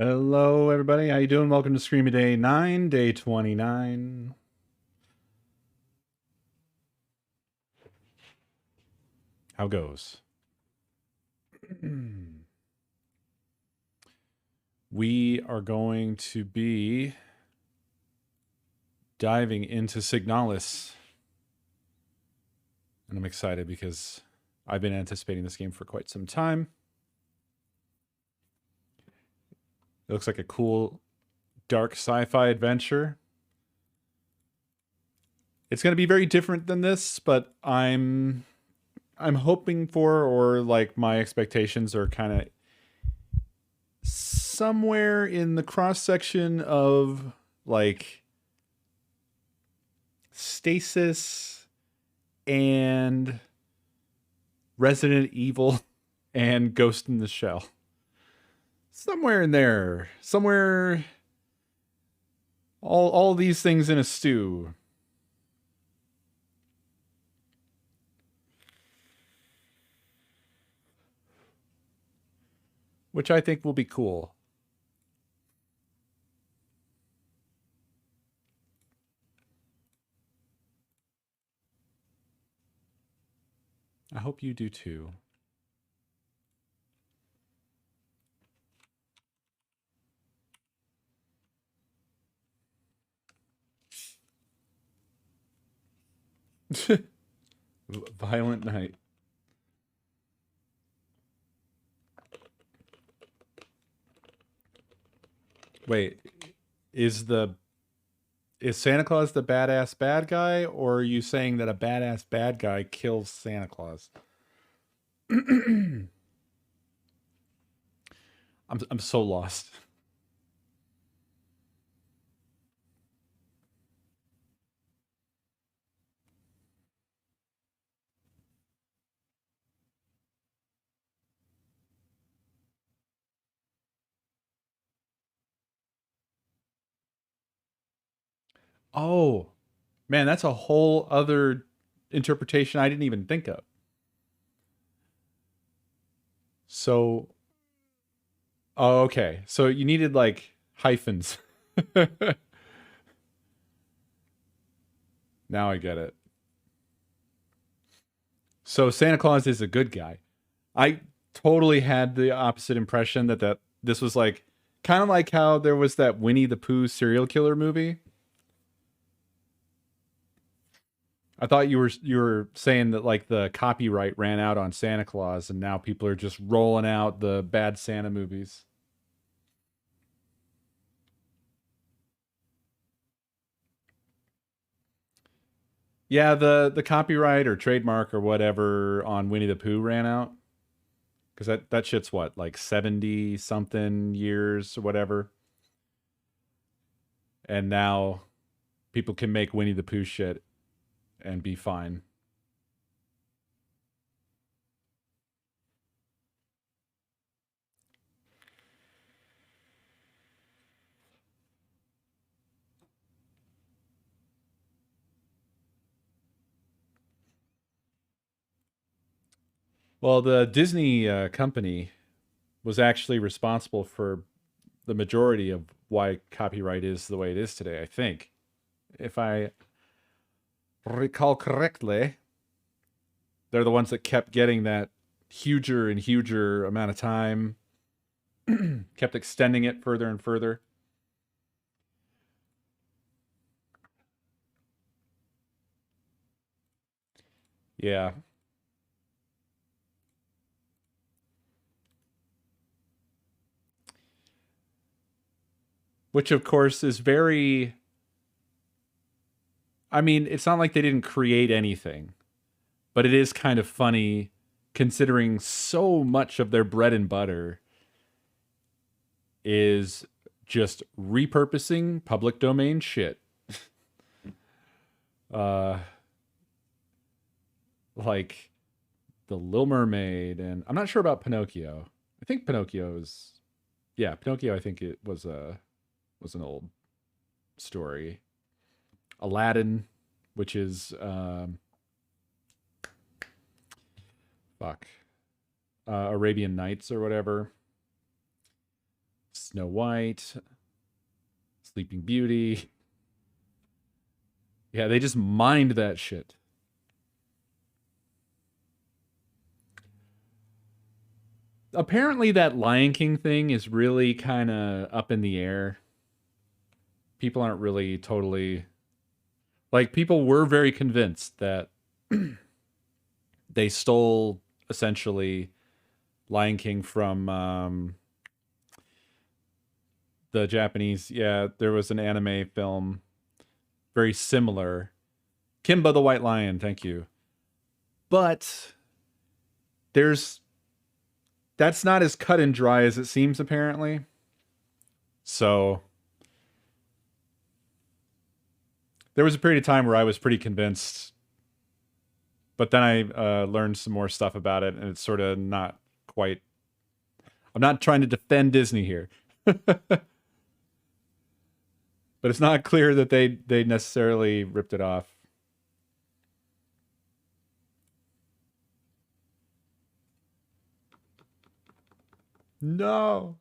Hello, everybody. How you doing? Welcome to ScreamADay 9, day 29. How goes? We are going to be diving into Signalis. And I'm excited because I've been anticipating this game for quite some time. It looks like a cool, dark sci-fi adventure. It's going to be very different than this, but I'm hoping for, or like my expectations are kind of somewhere in the cross section of like Stasis and Resident Evil and Ghost in the Shell. Somewhere in there. Somewhere all these things in a stew. Which I think will be cool. I hope you do too. Violent night. Wait, is Santa Claus the badass bad guy, or are you saying that a badass bad guy kills Santa Claus? I'm so lost. Oh, man, that's a whole other interpretation I didn't even think of. So, oh, okay. So you needed like hyphens. Now I get it. So Santa Claus is a good guy. I totally had the opposite impression that this was like kind of like how there was that Winnie the Pooh serial killer movie. I thought you were saying that like the copyright ran out on Santa Claus and now people are just rolling out the bad Santa movies. Yeah, the copyright or trademark or whatever on Winnie the Pooh ran out because that shit's what, like 70 something years or whatever, and now people can make Winnie the Pooh shit and be fine. Well, the Disney company was actually responsible for the majority of why copyright is the way it is today, I think. If I recall correctly, they're the ones that kept getting that huger and huger amount of time, kept extending it further and further. Yeah. Which, of course, is very. I mean, it's not like they didn't create anything, but it is kind of funny considering so much of their bread and butter is just repurposing public domain shit. Uh, like the Little Mermaid, and I'm not sure about Pinocchio. I think Pinocchio is, yeah, Pinocchio. I think it was an old story. Aladdin, which is fuck Arabian Nights or whatever. Snow White, Sleeping Beauty. Yeah, they just mined that shit. Apparently that Lion King thing is really kind of up in the air. People aren't really totally... Like, people were very convinced that they stole, essentially, Lion King from the Japanese... Yeah, there was an anime film very similar. Kimba the White Lion, thank you. But there's... That's not as cut and dry as it seems, apparently. So there was a period of time where I was pretty convinced, but then I learned some more stuff about it, and it's sort of not quite... I'm not trying to defend Disney here. But it's not clear that they necessarily ripped it off. No.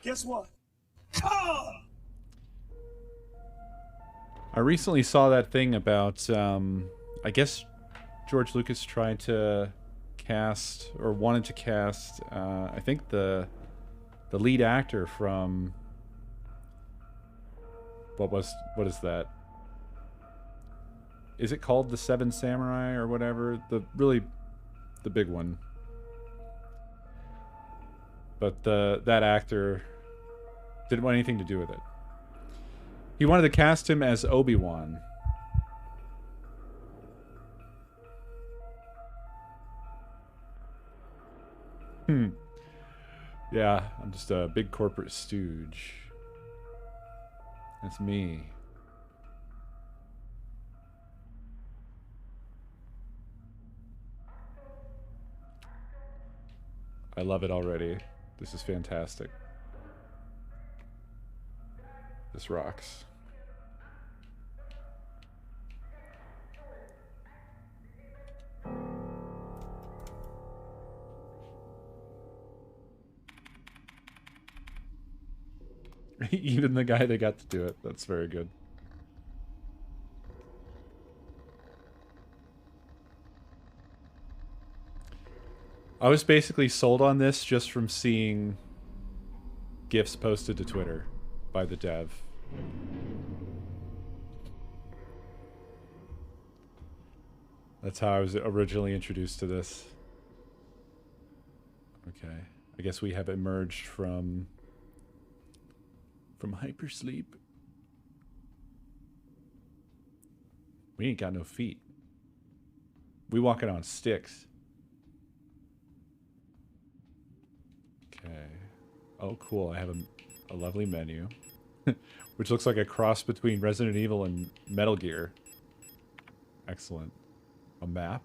Guess what? Oh! I recently saw that thing about, I guess George Lucas tried to cast, or wanted to cast, I think the lead actor from, what is that? Is it called The Seven Samurai or whatever? The big one. But that actor didn't want anything to do with it. He wanted to cast him as Obi-Wan. Yeah, I'm just a big corporate stooge. That's me. I love it already. This is fantastic. This rocks. Even the guy that got to do it. That's very good. I was basically sold on this just from seeing GIFs posted to Twitter by the dev. That's how I was originally introduced to this. Okay. I guess we have emerged from hypersleep. We ain't got no feet. We walking on sticks. Okay. Oh, cool. I have a lovely menu. Which looks like a cross between Resident Evil and Metal Gear. Excellent. A map.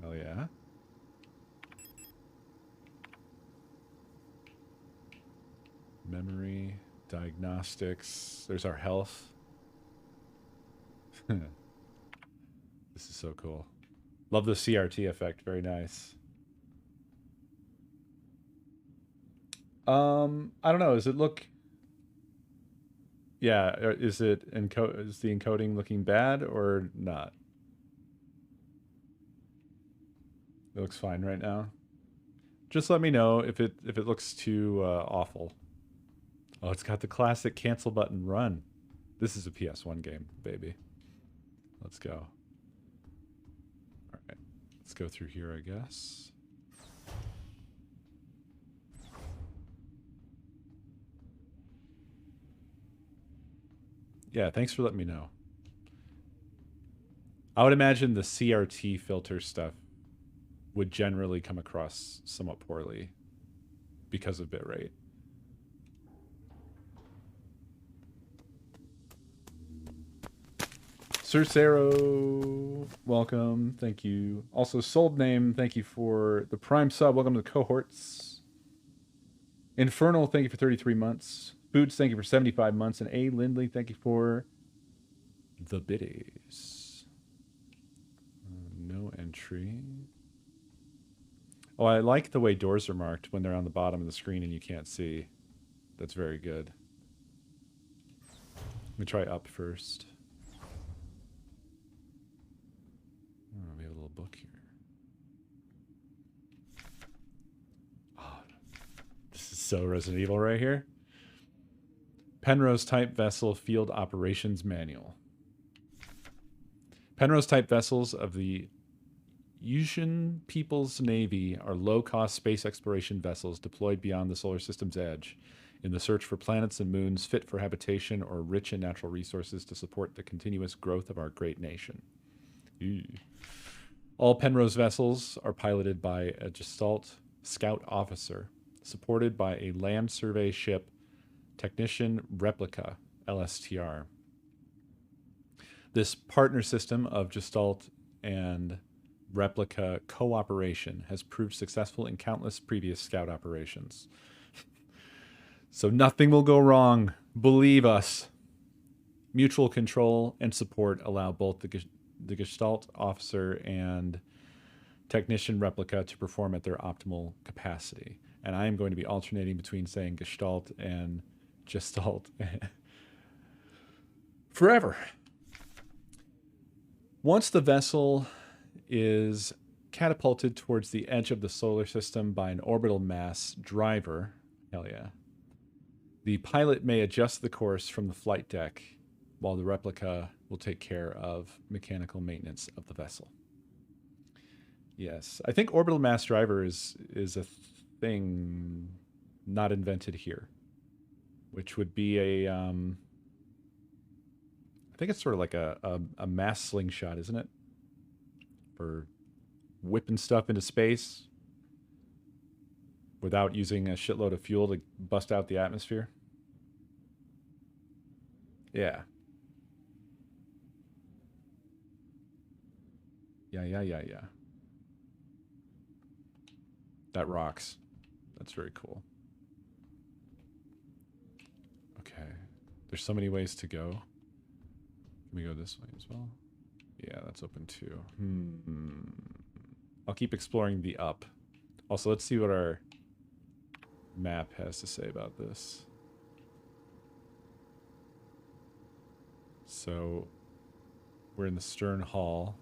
Hell yeah. Memory. Diagnostics. There's our health. This is so cool. Love the CRT effect. Very nice. I don't know. Does it look... Yeah, is the encoding looking bad or not? It looks fine right now. Just let me know if it looks too awful. Oh, it's got the classic cancel button run. This is a PS1 game, baby. Let's go. All right, let's go through here, I guess. Yeah, thanks for letting me know. I would imagine the CRT filter stuff would generally come across somewhat poorly because of bitrate. Cercero, welcome. Thank you. Also, Sold Name, thank you for the Prime sub. Welcome to the cohorts. Infernal, thank you for 33 months. Boots, thank you for 75 months. And A. Lindley, thank you for the biddies. No entry. Oh, I like the way doors are marked when they're on the bottom of the screen and you can't see. That's very good. Let me try up first. Oh, we have a little book here. Oh, this is so Resident Evil right here. Penrose type vessel field operations manual. Penrose type vessels of the Yushin People's Navy are low-cost space exploration vessels deployed beyond the solar system's edge in the search for planets and moons fit for habitation or rich in natural resources to support the continuous growth of our great nation. Ew. All Penrose vessels are piloted by a Gestalt scout officer, supported by a land survey ship, Technician Replica, LSTR. This partner system of Gestalt and Replica cooperation has proved successful in countless previous scout operations. So nothing will go wrong. Believe us. Mutual control and support allow both the Gestalt officer and Technician Replica to perform at their optimal capacity. And I am going to be alternating between saying Gestalt and Gestalt forever. Once the vessel is catapulted towards the edge of the solar system by an orbital mass driver, hell yeah, the pilot may adjust the course from the flight deck while the replica will take care of mechanical maintenance of the vessel. Yes, I think orbital mass driver is a thing not invented here, which would be a I think it's sort of like a mass slingshot, isn't it? For whipping stuff into space without using a shitload of fuel to bust out the atmosphere. Yeah. Yeah. That rocks. That's very cool. Okay. There's so many ways to go. Can we go this way as well? Yeah, that's open too. I'll keep exploring the up. Also, let's see what our map has to say about this. So, we're in the stern hall.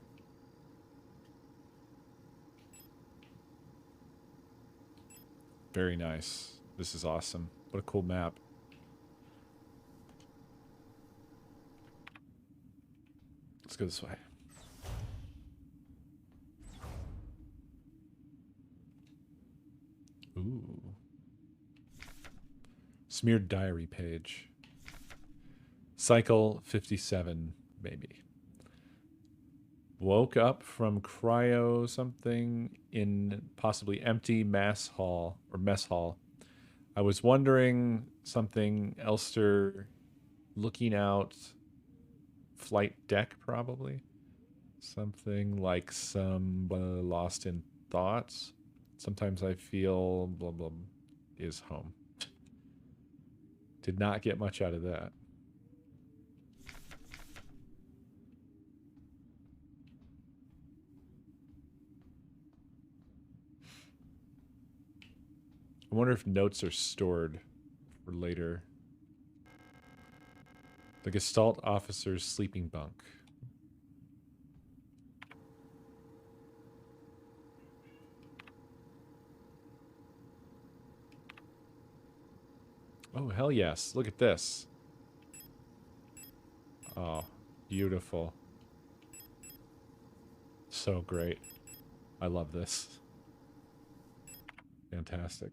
Very nice. This is awesome. What a cool map. Let's go this way. Ooh. Smeared diary page. Cycle 57, maybe. Woke up from cryo something in possibly empty mess hall. I was wondering something. Elster looking out. Flight deck, probably. Something like some lost in thoughts. Sometimes I feel blah blah is home. Did not get much out of that. I wonder if notes are stored for later. The Gestalt officer's sleeping bunk. Oh, hell yes. Look at this. Oh, beautiful. So great. I love this. Fantastic.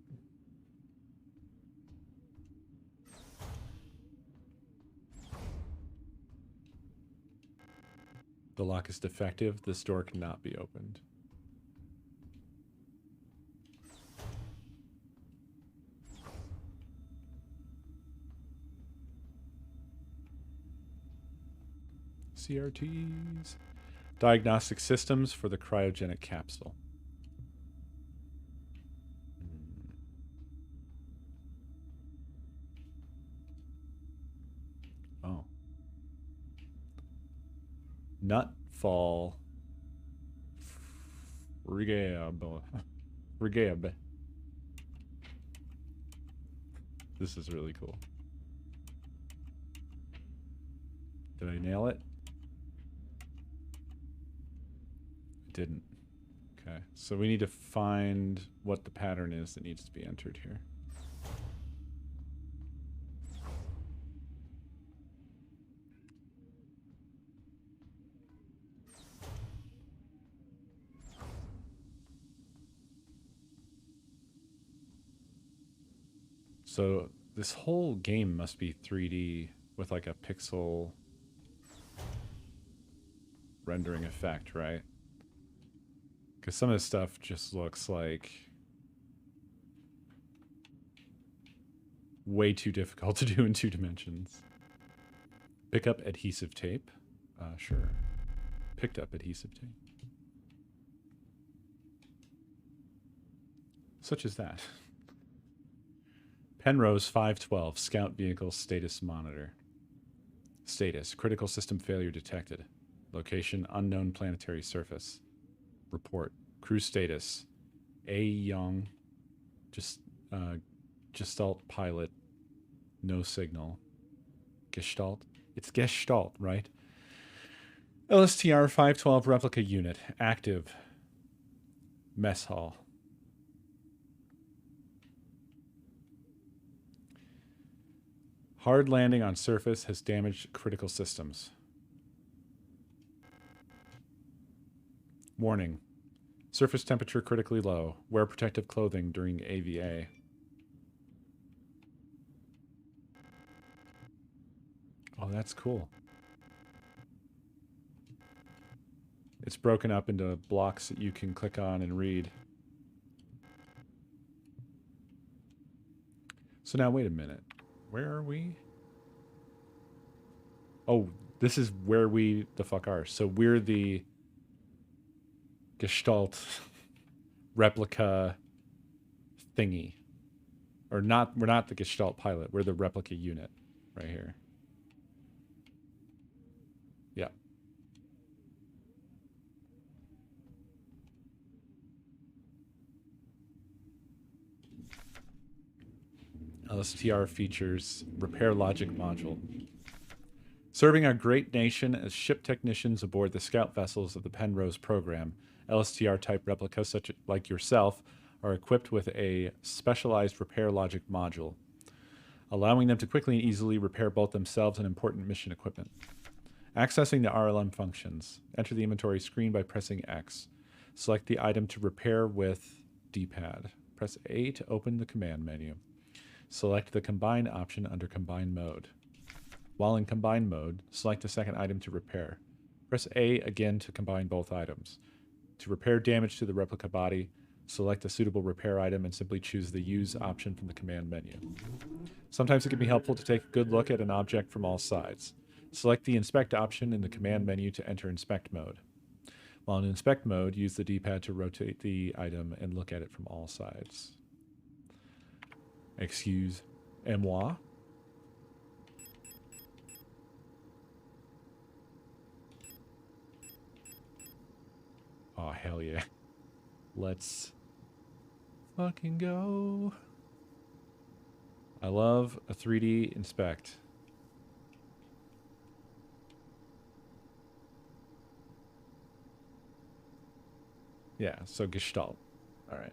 The lock is defective. This door cannot be opened. CRTs. Diagnostic systems for the cryogenic capsule. Nutfall. Rigab. This is really cool. Did I nail it? I didn't. Okay, so we need to find what the pattern is that needs to be entered here. So this whole game must be 3D with like a pixel rendering effect, right? Because some of this stuff just looks like way too difficult to do in 2 dimensions. Pick up adhesive tape. Sure. Picked up adhesive tape. Such as that. Penrose 512, Scout Vehicle Status Monitor. Status, critical system failure detected. Location, unknown planetary surface. Report, crew status. A. Young, Gestalt pilot, no signal. Gestalt? It's Gestalt, right? LSTR 512 replica unit, active. Mess hall. Hard landing on surface has damaged critical systems. Warning. Surface temperature critically low. Wear protective clothing during AVA. Oh, that's cool. It's broken up into blocks that you can click on and read. So now, wait a minute. Where are we? Oh, this is where we the fuck are. So we're the Gestalt replica thingy. Or not, we're not the Gestalt pilot. We're the replica unit right here. Yeah. LSTR features repair logic module. Serving our great nation as ship technicians aboard the scout vessels of the Penrose program, LSTR type replicas such like yourself are equipped with a specialized repair logic module, allowing them to quickly and easily repair both themselves and important mission equipment. Accessing the RLM functions. Enter the inventory screen by pressing X. Select the item to repair with D-pad. Press A to open the command menu. Select the Combine option under Combine Mode. While in Combine Mode, select the second item to repair. Press A again to combine both items. To repair damage to the replica body, select a suitable repair item and simply choose the Use option from the command menu. Sometimes it can be helpful to take a good look at an object from all sides. Select the Inspect option in the command menu to enter Inspect mode. While in Inspect mode, use the D-pad to rotate the item and look at it from all sides. Excuse-moi. Oh, hell yeah. Let's fucking go. I love a 3D inspect. Yeah, so Gestalt. All right.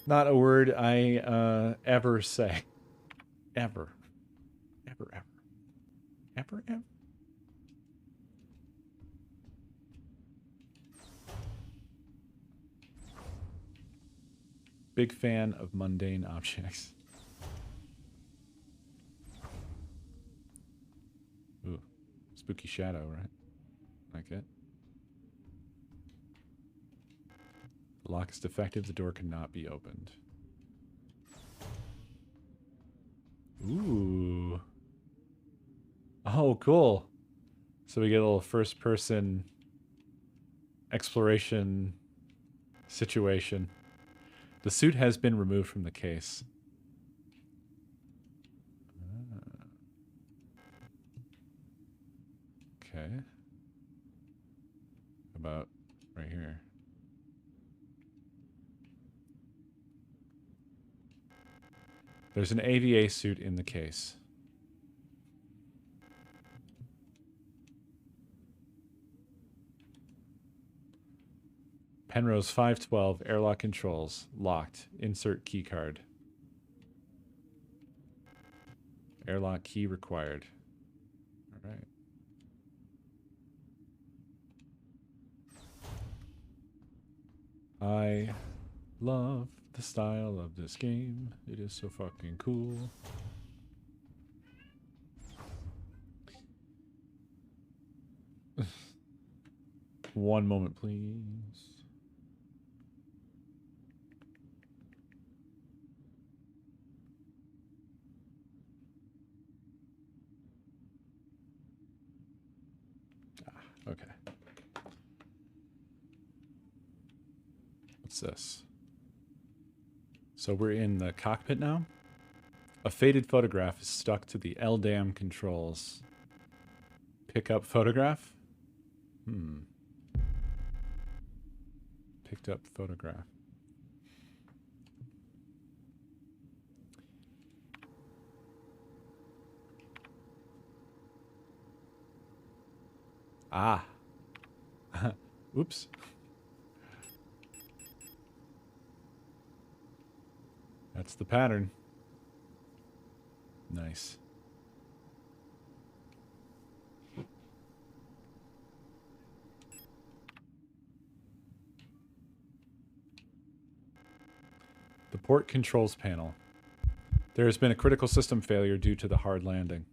Not a word I ever say. Ever. Ever, ever. Ever, ever. Big fan of mundane objects. Ooh, spooky shadow, right? Like it. The lock is defective. The door cannot be opened. Ooh. Oh, cool. So we get a little first-person exploration situation. The suit has been removed from the case. Okay. About right here. There's an AVA suit in the case. Penrose 512, airlock controls, locked. Insert key card. Airlock key required. All right. I love the style of this game. It is so fucking cool. One moment, please. Okay. What's this? So we're in the cockpit now. A faded photograph is stuck to the LDAM controls. Pick up photograph? Picked up photograph. Ah. Oops. That's the pattern. Nice. The port controls panel. There has been a critical system failure due to the hard landing.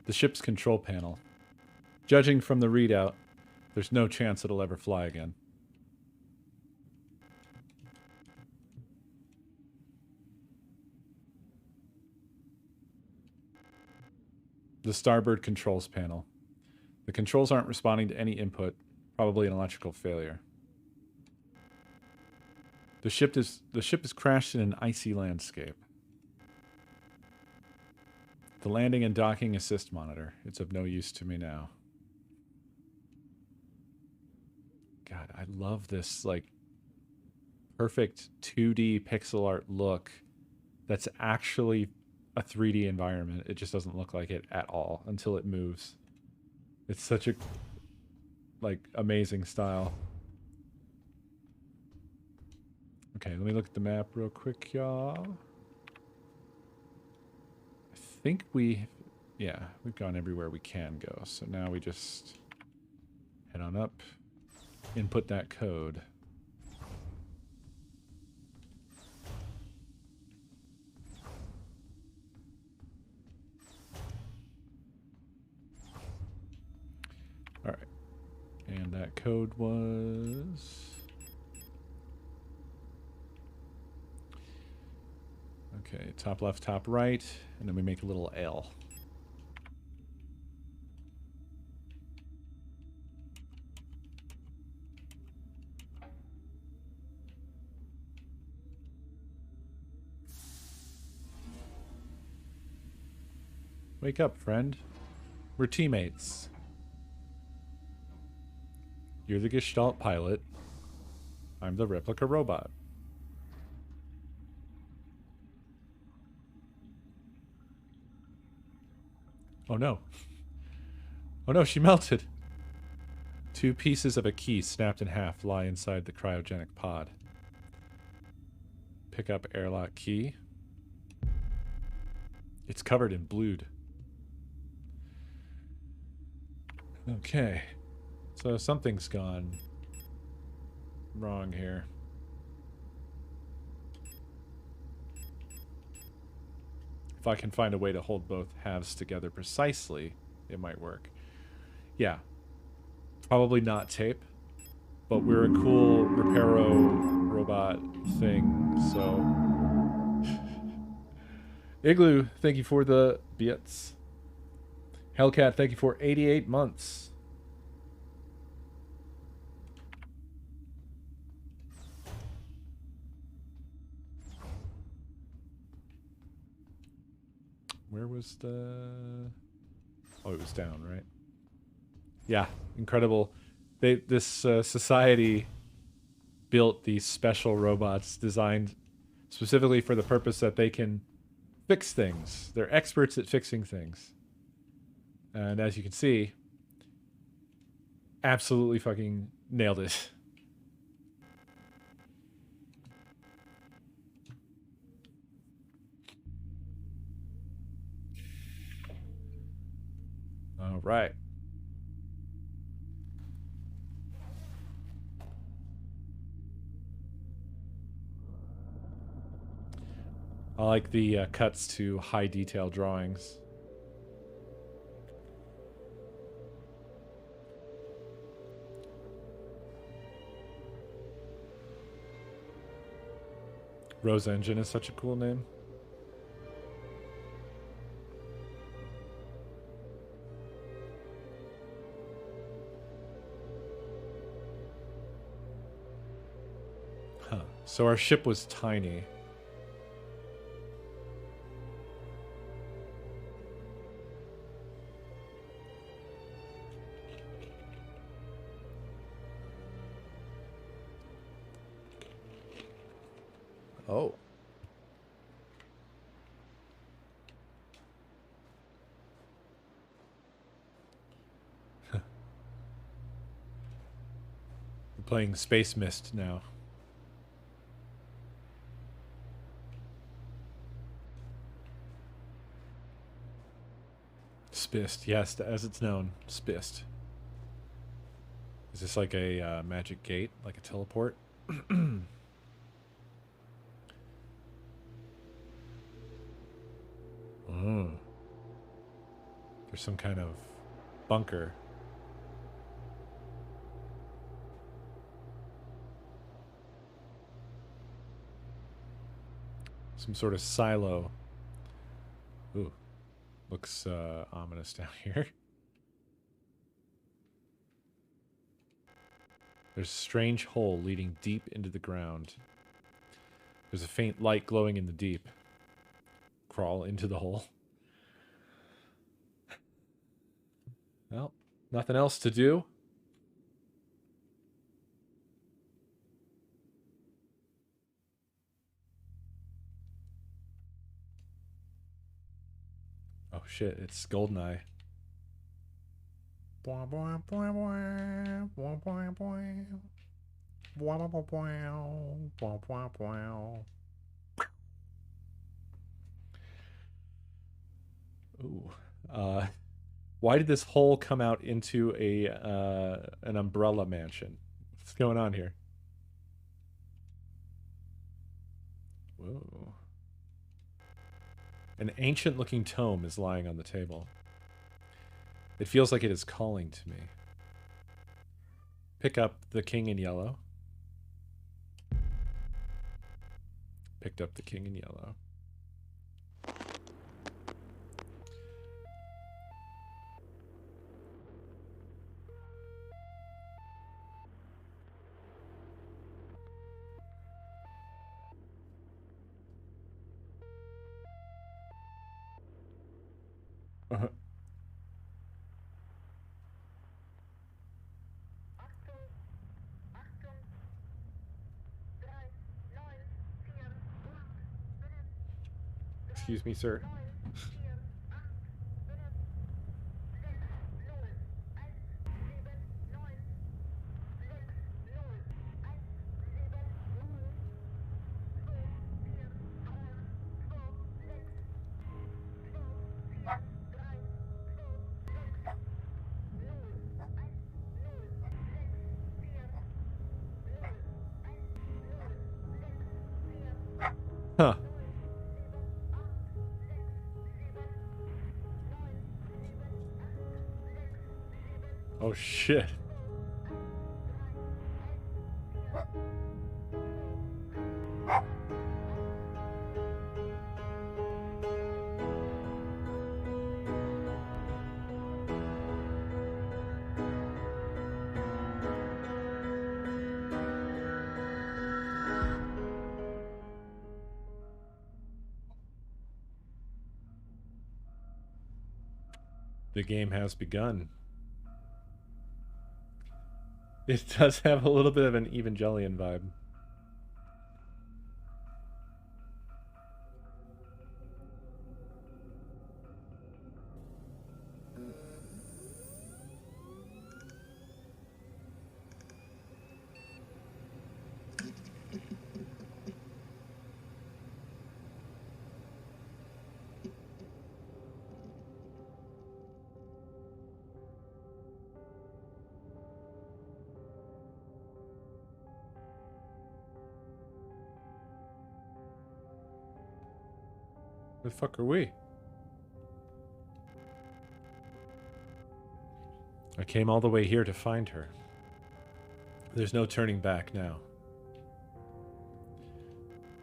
The ship's control panel. Judging from the readout, there's no chance it'll ever fly again. The starboard controls panel. The controls aren't responding to any input, probably an electrical failure. The ship is crashed in an icy landscape. The landing and docking assist monitor. It's of no use to me now. God, I love this like perfect 2D pixel art look that's actually a 3D environment. It just doesn't look like it at all until it moves. It's such a like amazing style. Okay, let me look at the map real quick, y'all. I think we've gone everywhere we can go. So now we just head on up, input that code. All right. And that code was... Okay, top left, top right, and then we make a little L. Wake up, friend. We're teammates. You're the Gestalt pilot. I'm the replica robot. Oh no. Oh no, she melted. 2 pieces of a key snapped in half lie inside the cryogenic pod. Pick up airlock key. It's covered in blood. Okay. So something's gone wrong here. If I can find a way to hold both halves together precisely, it might work. Yeah. Probably not tape, but we're a cool Reparo robot thing, so... Igloo, thank you for the bits. Hellcat, thank you for 88 months. Where was the... Oh, it was down, right? Yeah, incredible. This society built these special robots designed specifically for the purpose that they can fix things. They're experts at fixing things. And as you can see, absolutely fucking nailed it. All right. I like the cuts to high detail drawings. Rose Engine is such a cool name. Huh. So our ship was tiny. Oh. We're playing Space Mist now. Spist, yes, as it's known. Spist. Is this like a magic gate? Like a teleport? Oh. There's some kind of bunker. Some sort of silo. Ooh. Looks ominous down here. There's a strange hole leading deep into the ground. There's a faint light glowing in the deep. Crawl into the hole. Well, nothing else to do. Oh shit, it's Goldeneye. Ooh. Why did this hole come out into an umbrella mansion? What's going on here? Whoa. An ancient-looking tome is lying on the table. It feels like it is calling to me. Pick up the King in Yellow. Picked up the King in Yellow. Excuse me, sir. Huh. Oh shit. The game has begun. It does have a little bit of an Evangelion vibe. Where the fuck are we? I came all the way here to find her. There's no turning back now.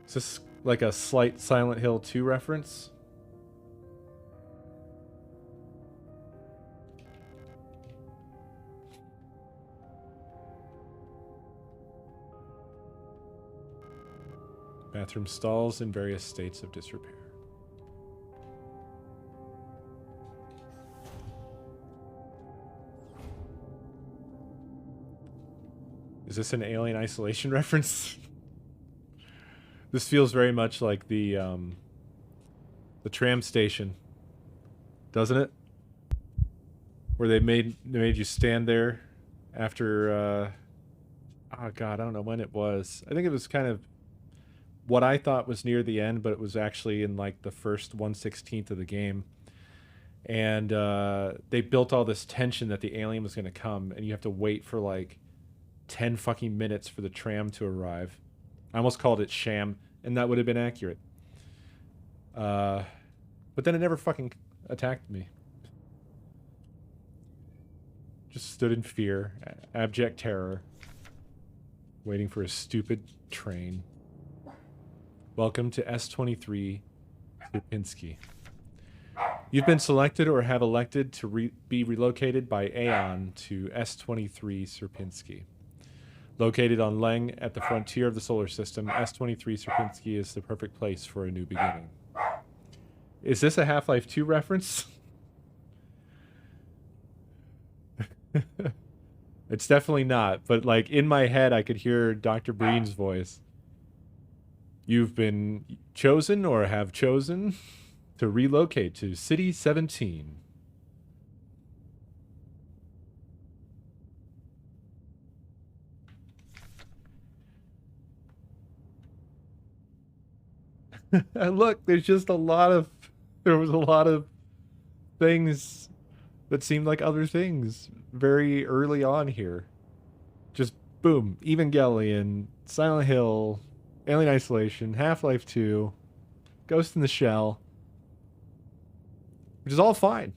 Is this like a slight Silent Hill 2 reference? Bathroom stalls in various states of disrepair. Is this an Alien Isolation reference? This feels very much like the tram station, doesn't it? Where they made you stand there after oh god, I don't know when it was. I think it was kind of what I thought was near the end, but it was actually in like the first 1/16 of the game. And they built all this tension that the alien was going to come, and you have to wait for like 10 fucking minutes for the tram to arrive. I almost called it sham, and that would have been accurate. But then it never fucking attacked me. Just stood in fear, abject terror, waiting for a stupid train. Welcome to S23 Sierpinski. You've been selected or have elected to be relocated by Aeon to S23 Sierpinski. Located on Leng at the frontier of the solar system, S23 Sierpinski is the perfect place for a new beginning. Is this a Half-Life 2 reference? It's definitely not, but like in my head I could hear Dr. Breen's voice. You've been chosen or have chosen to relocate to City 17. And look, there was a lot of things that seemed like other things very early on here. Just boom, Evangelion, Silent Hill, Alien Isolation, Half-Life 2, Ghost in the Shell, which is all fine.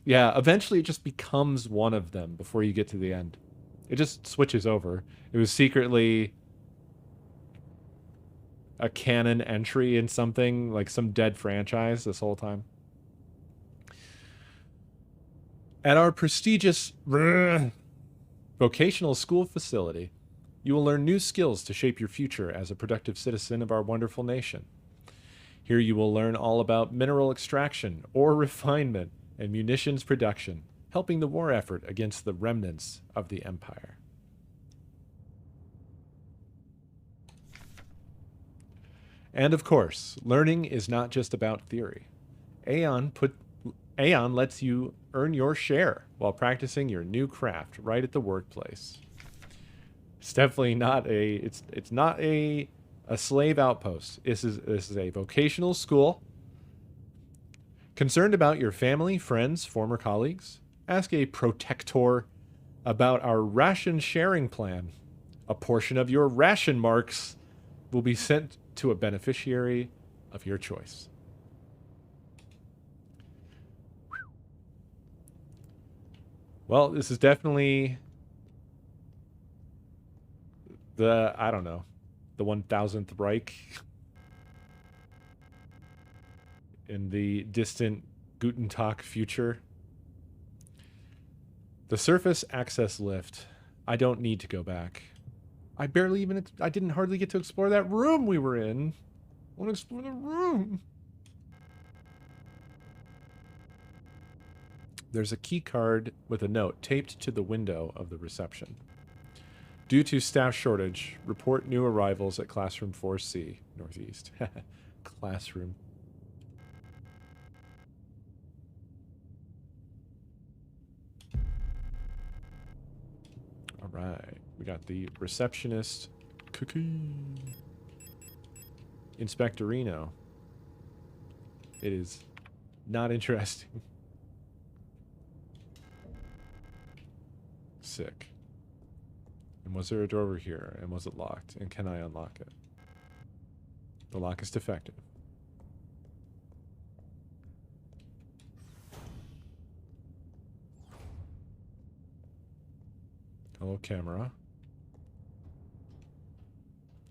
Yeah, eventually it just becomes one of them before you get to the end. It just switches over. It was secretly a canon entry in something, like some dead franchise this whole time. At our prestigious vocational school facility, you will learn new skills to shape your future as a productive citizen of our wonderful nation. Here you will learn all about mineral extraction, ore refinement, and munitions production, helping the war effort against the remnants of the Empire. And of course, learning is not just about theory. Aeon lets you earn your share while practicing your new craft right at the workplace. It's definitely not it's not a slave outpost. This is a vocational school. Concerned about your family, friends, former colleagues? Ask a protector about our ration sharing plan. A portion of your ration marks will be sent to a beneficiary of your choice. Well, this is definitely the 1000th Reich in the distant Guten Tag future. The surface access lift. I don't need to go back. I didn't hardly get to explore that room we were in. I want to explore the room. There's a key card with a note taped to the window of the reception. Due to staff shortage, report new arrivals at Classroom 4C, Northeast. Classroom. All right. We got the receptionist cookie. Inspectorino. It is not interesting. Sick. And was there a door over here? And was it locked? And can I unlock it? The lock is defective. Hello, camera.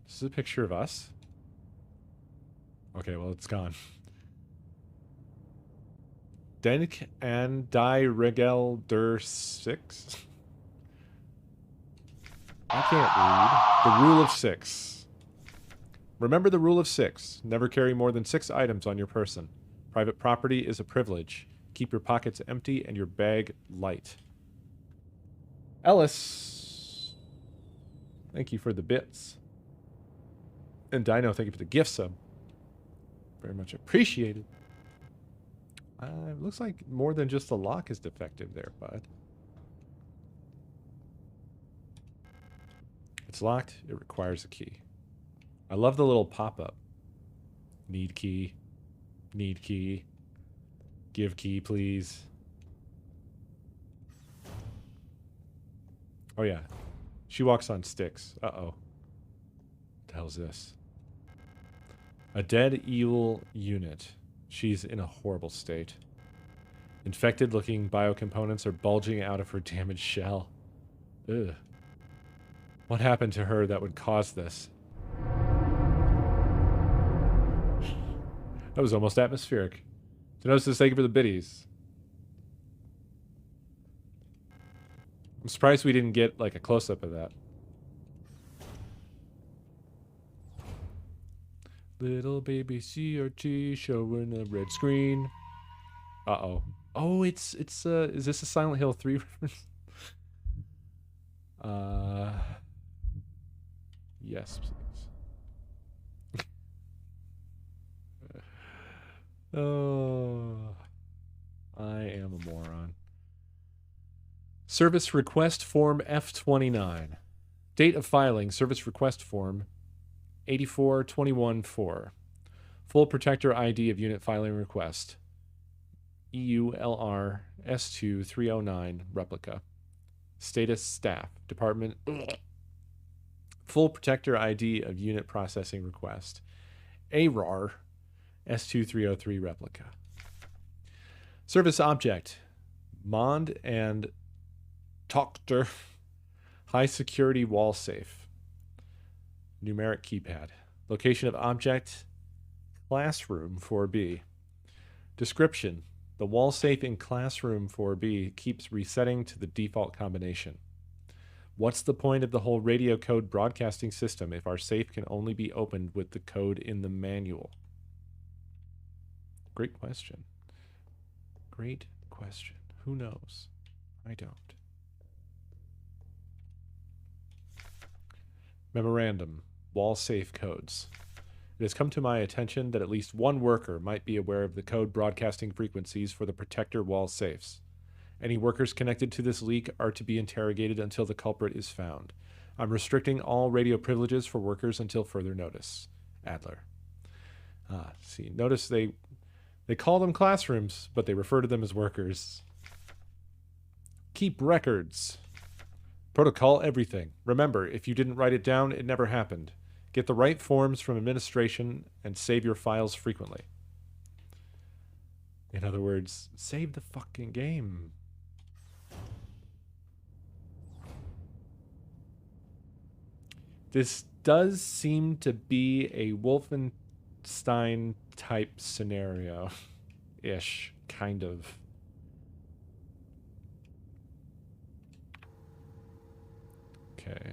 This is a picture of us. Okay, well, it's gone. Denk and die regel der 6. I can't read. The rule of 6. Remember the rule of 6. Never carry more than 6 items on your person. Private property is a privilege. Keep your pockets empty and your bag light. Ellis, thank you for the bits. And Dino, thank you for the gift sub. Very much appreciated. Looks like more than just the lock is defective there, bud. It's locked. It requires a key. I love the little pop-up. Need key. Need key. Give key, please. Oh, yeah. She walks on sticks. Uh-oh. What the hell is this? A dead eel unit. She's in a horrible state. Infected-looking biocomponents are bulging out of her damaged shell. Ugh. What happened to her that would cause this? That was almost atmospheric. Genosis, thank you for the biddies. I'm surprised we didn't get, like, a close-up of that. Little baby CRT showing a red screen. Uh-oh. Oh, it's is this a Silent Hill 3 reference? Yes, please. Oh, I am a moron. Service request form F29. Date of filing, service request form 84214. Full protector ID of unit filing request. EULR S2309 replica. Status staff. Department. Full protector ID of unit processing request. ARAR S2303 replica. Service object. Mond and Tochter. High security wall safe. Numeric keypad. Location of object. Classroom 4B. Description. The wall safe in Classroom 4B keeps resetting to the default combination. What's the point of the whole radio code broadcasting system if our safe can only be opened with the code in the manual? Great question. Great question. Who knows? I don't. Memorandum. Wall safe codes. It has come to my attention that at least one worker might be aware of the code broadcasting frequencies for the protector wall safes. Any workers connected to this leak are to be interrogated until the culprit is found. I'm restricting all radio privileges for workers until further notice. Adler. See, notice they call them classrooms, but they refer to them as workers. Keep records. Protocol everything. Remember, if you didn't write it down, it never happened. Get the right forms from administration and save your files frequently. In other words, save the fucking game. This does seem to be a Wolfenstein type scenario-ish, kind of. Okay.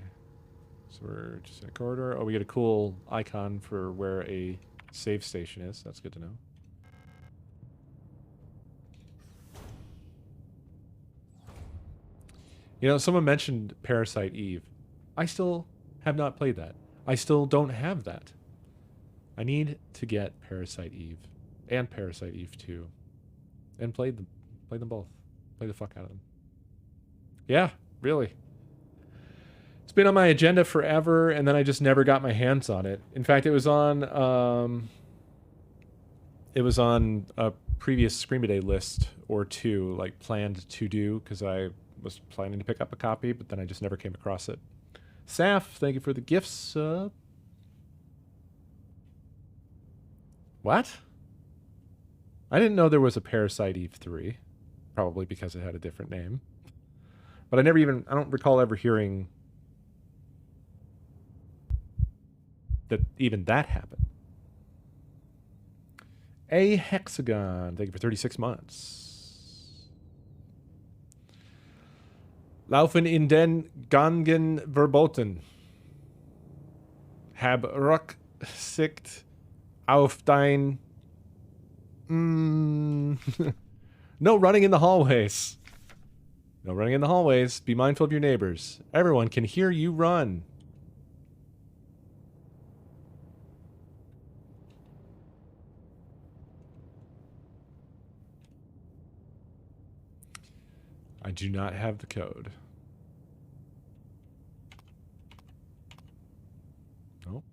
So we're just in a corridor. Oh, we get a cool icon for where a save station is. That's good to know. You know, someone mentioned Parasite Eve. I still have not played that. I still don't have that. I need to get Parasite Eve and Parasite Eve 2 and play them. Play them both. Play the fuck out of them. Yeah, really. It's been on my agenda forever, and then I just never got my hands on it. In fact, it was on a previous ScreamADay list or two, like planned to do, because I was planning to pick up a copy, but then I just never came across it. Saf, thank you for the gifts. What? I didn't know there was a Parasite Eve 3. Probably because it had a different name. But I don't recall ever hearing that even that happened. A Hexagon, thank you for 36 months. Laufen in den Gangen verboten. Hab Rücksicht auf dein... No running in the hallways. No running in the hallways. Be mindful of your neighbors. Everyone can hear you run. I do not have the code. Oh.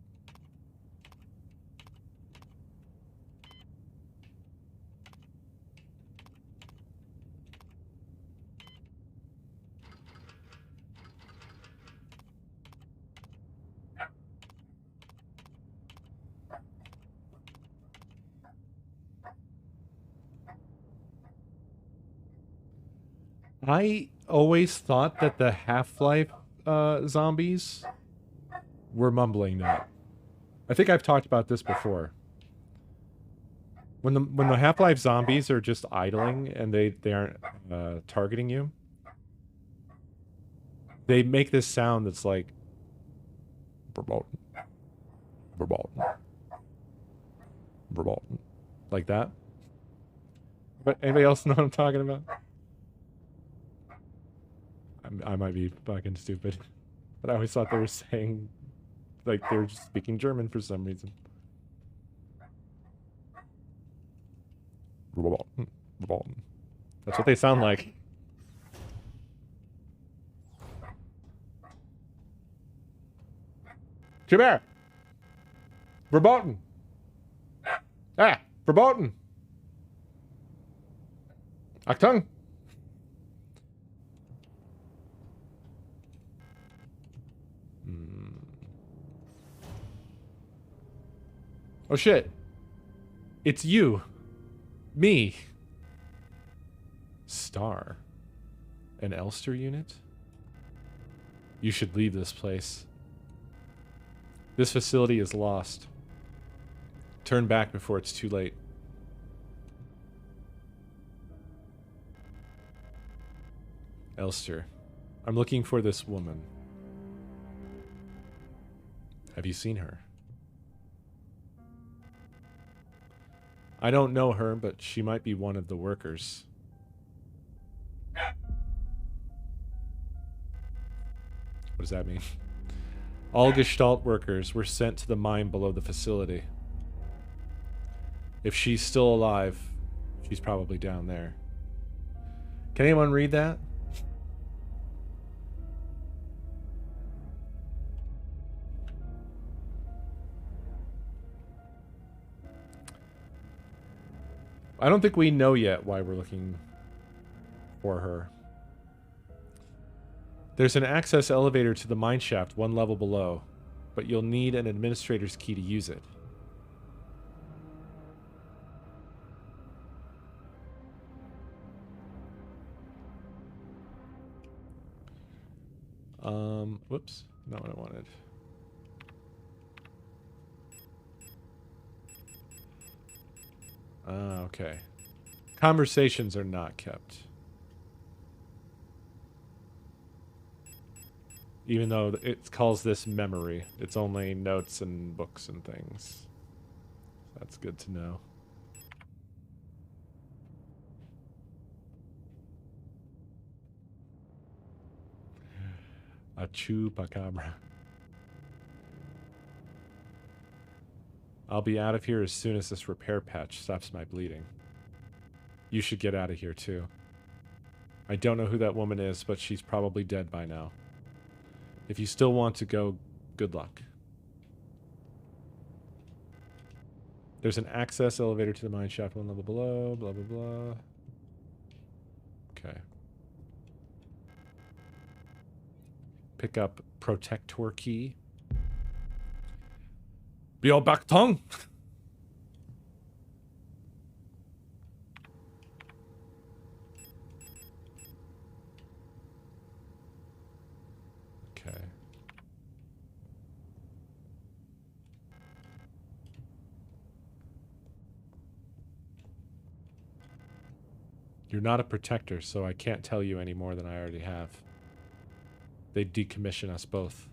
I always thought that the Half-Life zombies were mumbling that. I think I've talked about this before. When the Half-Life zombies are just idling and they aren't targeting you, they make this sound that's like verboten, verboten, verboten, like that. But anybody else know what I'm talking about? I might be fucking stupid, but I always thought they were saying, like, they were just speaking German for some reason. That's what they sound like. Come here. Verboten. Ah, verboten. Achtung. Oh shit. It's you. Me. Star. An Elster unit? You should leave this place. This facility is lost. Turn back before it's too late. Elster. I'm looking for this woman. Have you seen her? I don't know her, but she might be one of the workers. What does that mean? All Gestalt workers were sent to the mine below the facility. If she's still alive, she's probably down there. Can anyone read that? I don't think we know yet why we're looking for her. There's an access elevator to the mine shaft one level below, but you'll need an administrator's key to use it. Whoops, not what I wanted. Okay. Conversations are not kept. Even though it calls this memory, it's only notes and books and things. That's good to know. A chupacabra. I'll be out of here as soon as this repair patch stops my bleeding. You should get out of here too. I don't know who that woman is, but she's probably dead by now. If you still want to go, good luck. There's an access elevator to the mine shaft 1 level below, blah, blah, blah. Okay. Pick up protector key. Be back tongue. Okay. You're not a protector, so I can't tell you any more than I already have. They'd decommission us both.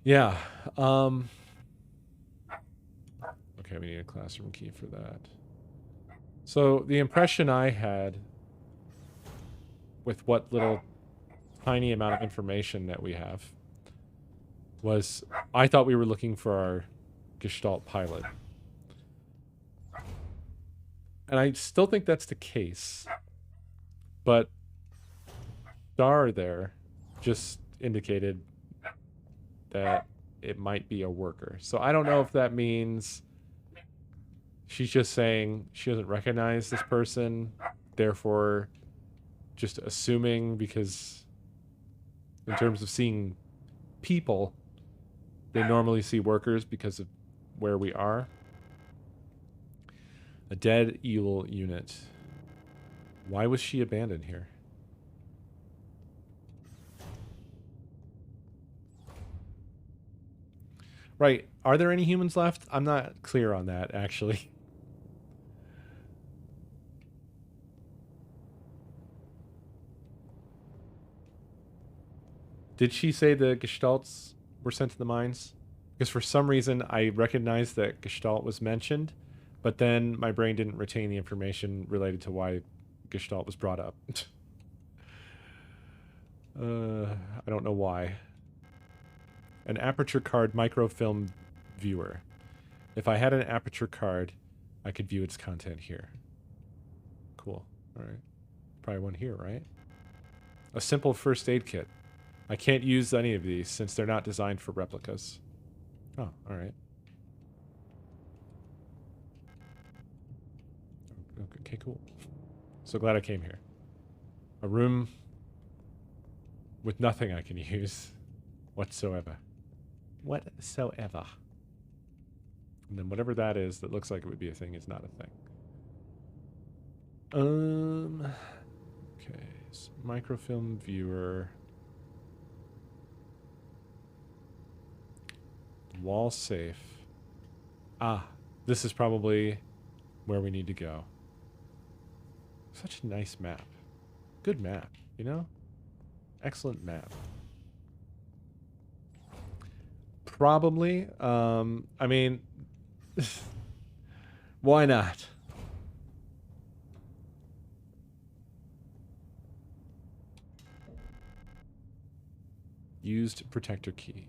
Yeah. Okay, we need a classroom key for that. So the impression I had with what little tiny amount of information that we have was I thought we were looking for our Gestalt pilot. And I still think that's the case. But Star there just indicated that it might be a worker. So I don't know if that means she's just saying she doesn't recognize this person, therefore just assuming, because in terms of seeing people, they normally see workers because of where we are. A dead eel unit. Why was she abandoned here? Right. Are there any humans left? I'm not clear on that, actually. Did she say the Gestalts were sent to the mines? Because for some reason I recognized that Gestalt was mentioned, but then my brain didn't retain the information related to why Gestalt was brought up. I don't know why. An aperture card microfilm viewer. If I had an aperture card, I could view its content here. Cool. All right. Probably one here, right? A simple first aid kit. I can't use any of these since they're not designed for replicas. Oh, all right. Okay, cool. So glad I came here. A room with nothing I can use whatsoever. Whatsoever. And then whatever that is that looks like it would be a thing is not a thing. Okay, so microfilm viewer. Wall safe. Ah, this is probably where we need to go. Such a nice map. Good map, you know? Excellent map. Probably. I mean, why not? Used protector key.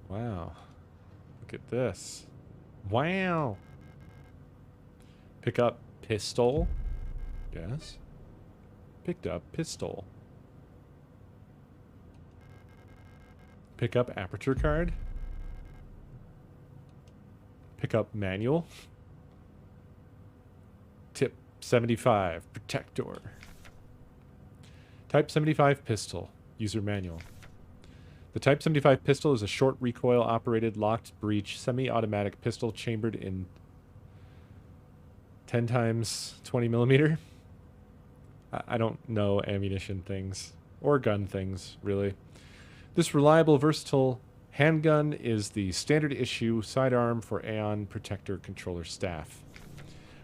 Wow. Look at this. Wow. Pick up pistol. Yes. Picked up pistol. Pick up aperture card. Pick up manual. Tip 75. Protector. Type 75 pistol. User manual. The Type 75 pistol is a short recoil-operated, locked breech, semi-automatic pistol chambered in 10 times 20 millimeter. I don't know ammunition things or gun things, really. This reliable, versatile Handgun is the standard issue sidearm for Aeon Protector controller staff.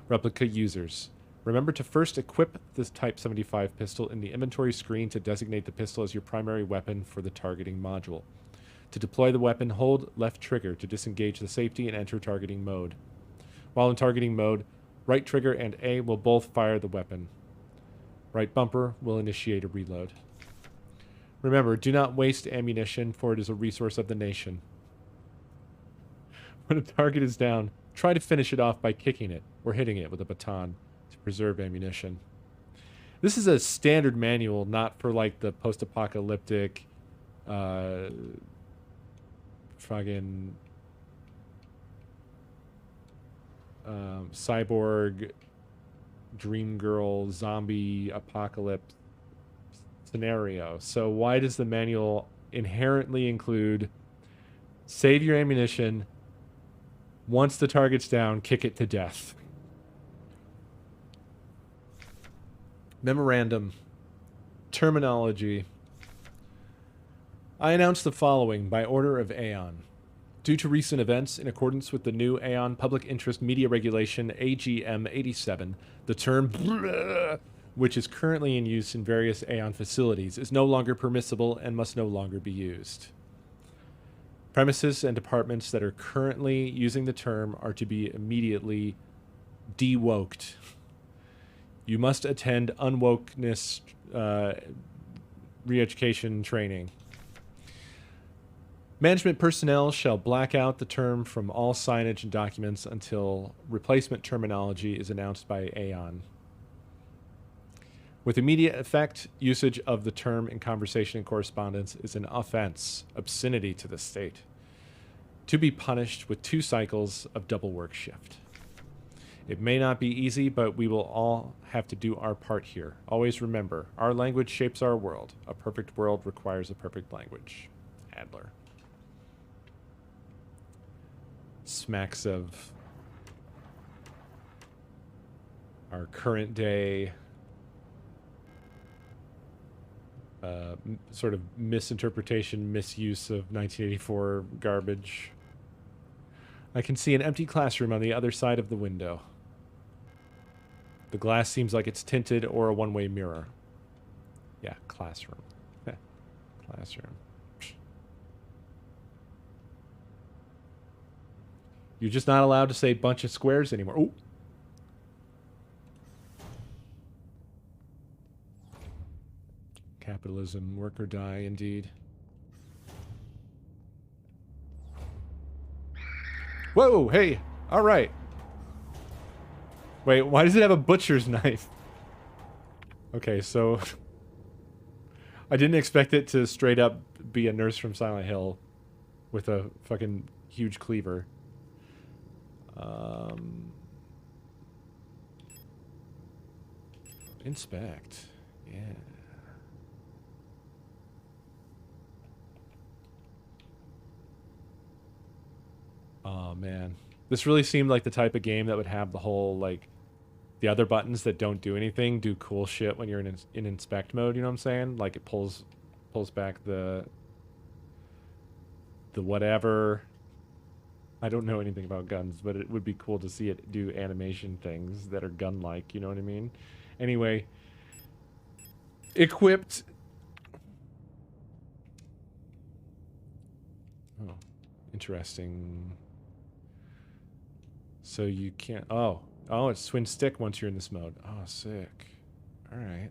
Replica users. Remember to first equip this Type 75 pistol in the inventory screen to designate the pistol as your primary weapon for the targeting module. To deploy the weapon, hold left trigger to disengage the safety and enter targeting mode. While in targeting mode, right trigger and A will both fire the weapon. Right bumper will initiate a reload. Remember, do not waste ammunition, for it is a resource of the nation. When a target is down, try to finish it off by kicking it or hitting it with a baton to preserve ammunition. This is a standard manual, not for like the post-apocalyptic fucking cyborg dream girl zombie apocalypse scenario. So why does the manual inherently include save your ammunition, once the target's down, kick it to death? Memorandum. Terminology. I announce the following by order of Aeon. Due to recent events, in accordance with the new Aeon Public Interest Media Regulation AGM 87, the term which is currently in use in various Aeon facilities, is no longer permissible and must no longer be used. Premises and departments that are currently using the term are to be immediately de-woked. You must attend unwokeness re-education training. Management personnel shall black out the term from all signage and documents until replacement terminology is announced by Aeon. With immediate effect, usage of the term in conversation and correspondence is an offense, obscenity to the state, to be punished with 2 cycles of double work shift. It may not be easy, but we will all have to do our part here. Always remember, our language shapes our world. A perfect world requires a perfect language. Adler. Smacks of our current day sort of misinterpretation, misuse of 1984 garbage. I can see an empty classroom on the other side of the window. The glass seems like it's tinted or a one-way mirror. Yeah, classroom. Classroom. You're just not allowed to say bunch of squares anymore. Ooh. Capitalism, work or die, indeed. Whoa, hey, all right. Wait, why does it have a butcher's knife? Okay, so I didn't expect it to straight up be a nurse from Silent Hill with a fucking huge cleaver. Inspect. Yeah. Oh, man. This really seemed like the type of game that would have the whole, like, the other buttons that don't do anything do cool shit when you're in inspect mode, you know what I'm saying? Like, it pulls back the whatever. I don't know anything about guns, but it would be cool to see it do animation things that are gun-like, you know what I mean? Anyway, equipped. Oh, interesting. So you can't... Oh, it's twin stick once you're in this mode. Oh, sick. All right.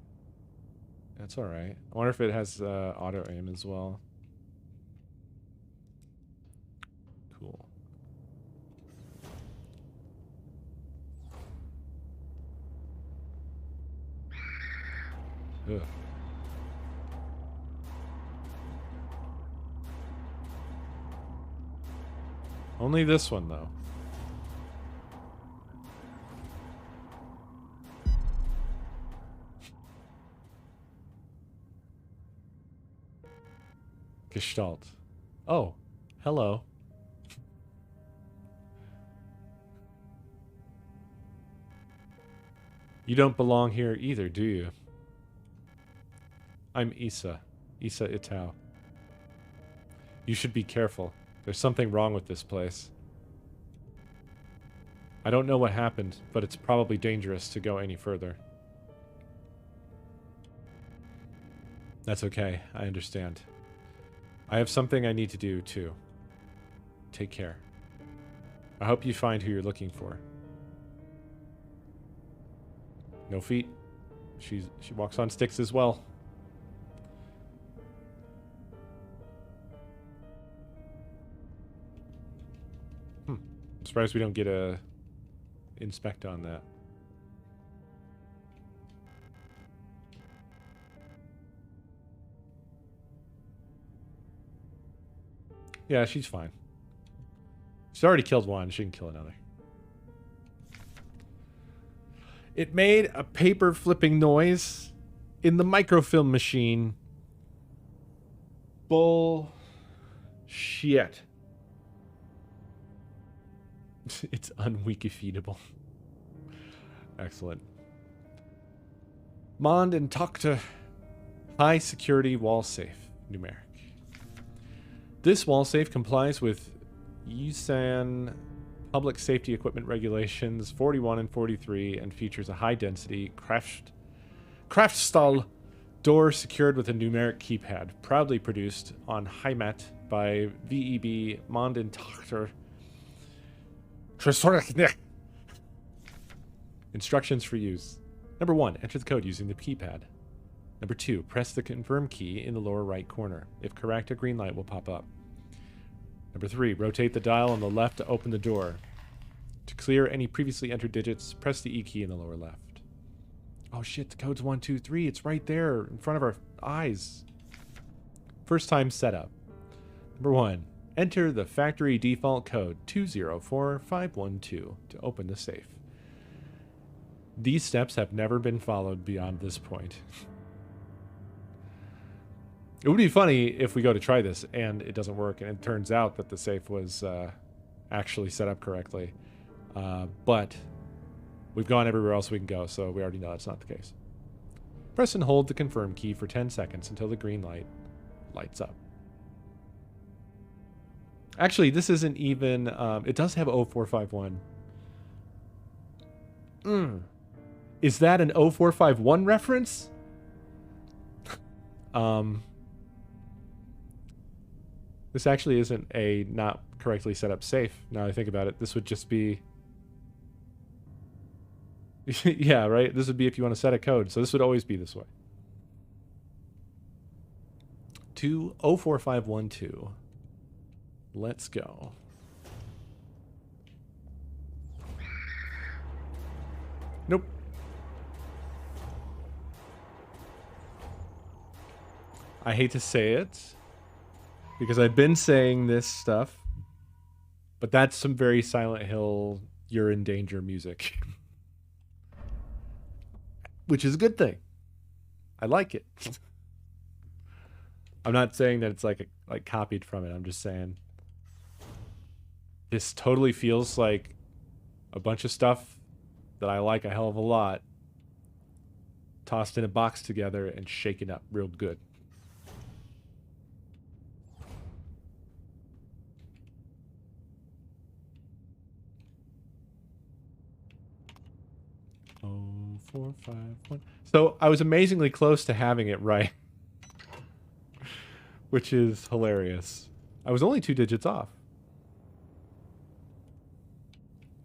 That's all right. I wonder if it has auto aim as well. Cool. Ugh. Only this one, though. Gestalt. Oh, hello. You don't belong here either, do you? I'm Issa. Issa Itau. You should be careful. There's something wrong with this place. I don't know what happened, but it's probably dangerous to go any further. That's okay. I understand. I have something I need to do, too. Take care. I hope you find who you're looking for. No feet. She walks on sticks as well. I'm surprised we don't get a inspect on that. Yeah, she's fine. She's already killed one. She can kill another. It made a paper flipping noise in the microfilm machine. Bullshit. It's unwikifeedable. Excellent. Mond and Tokta. High security wall safe. Numeric. This wall safe complies with USAN Public Safety Equipment Regulations 41 and 43 and features a high-density Kraftstall door secured with a numeric keypad, proudly produced on Heimat by VEB Mond and Tokta. Instructions for use. Number 1, enter the code using the keypad. Number 2, press the confirm key in the lower right corner. If correct, a green light will pop up. Number 3, rotate the dial on the left to open the door. To clear any previously entered digits, press the E key in the lower left. Oh shit, the code's 1, 2, 3. It's right there in front of our eyes. First time setup. Number 1, enter the factory default code 204512 to open the safe. These steps have never been followed beyond this point. It would be funny if we go to try this and it doesn't work and it turns out that the safe was actually set up correctly. But we've gone everywhere else we can go, so we already know that's not the case. Press and hold the confirm key for 10 seconds until the green light lights up. Actually, this isn't even... it does have 0451. Is that an 0451 reference? This actually isn't a not correctly set up safe. Now I think about it, this would just be... yeah, right? This would be if you want to set a code. So this would always be this way. 204512. Let's go. Nope. I hate to say it, because I've been saying this stuff, but that's some very Silent Hill, you're in danger music. Which is a good thing. I like it. I'm not saying that it's like copied from it. I'm just saying this totally feels like a bunch of stuff that I like a hell of a lot tossed in a box together and shaken up real good. Oh, 4, 5, 1. So I was amazingly close to having it right. Which is hilarious. I was only 2 digits off.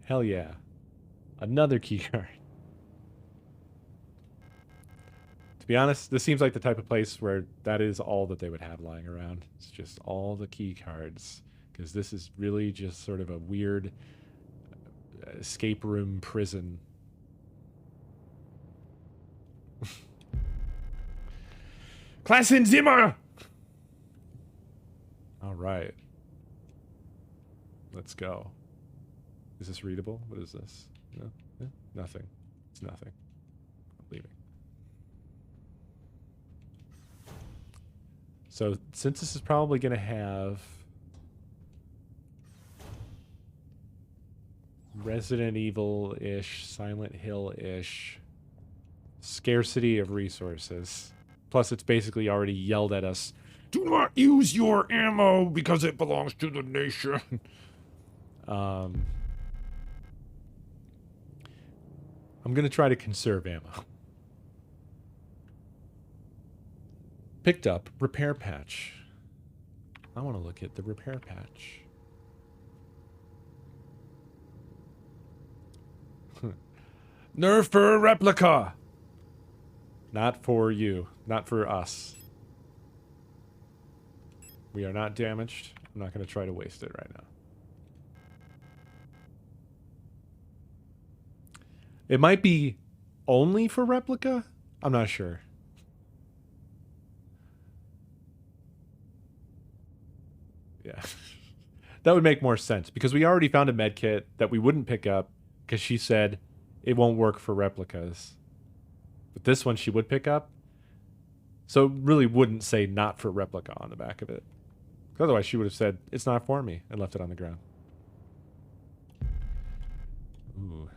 Hell yeah. Another keycard. To be honest, this seems like the type of place where that is all that they would have lying around. It's just all the key cards. Because this is really just sort of a weird escape room prison. Klassenzimmer! All right. Let's go. Is this readable? What is this? No? Yeah? Nothing. It's nothing. I'm leaving. So, since this is probably going to have Resident Evil-ish, Silent Hill-ish scarcity of resources, plus it's basically already yelled at us Do not use your ammo because it belongs to the nation. I'm gonna try to conserve ammo. Picked up repair patch. I want to look at the repair patch. Nerf for a replica. Not for you. Not for us. We are not damaged. I'm not going to try to waste it right now. It might be only for replica? I'm not sure. Yeah. That would make more sense because we already found a med kit that we wouldn't pick up because she said it won't work for replicas. But this one she would pick up. So it really wouldn't say not for replica on the back of it. Otherwise she would have said it's not for me and left it on the ground. Ooh.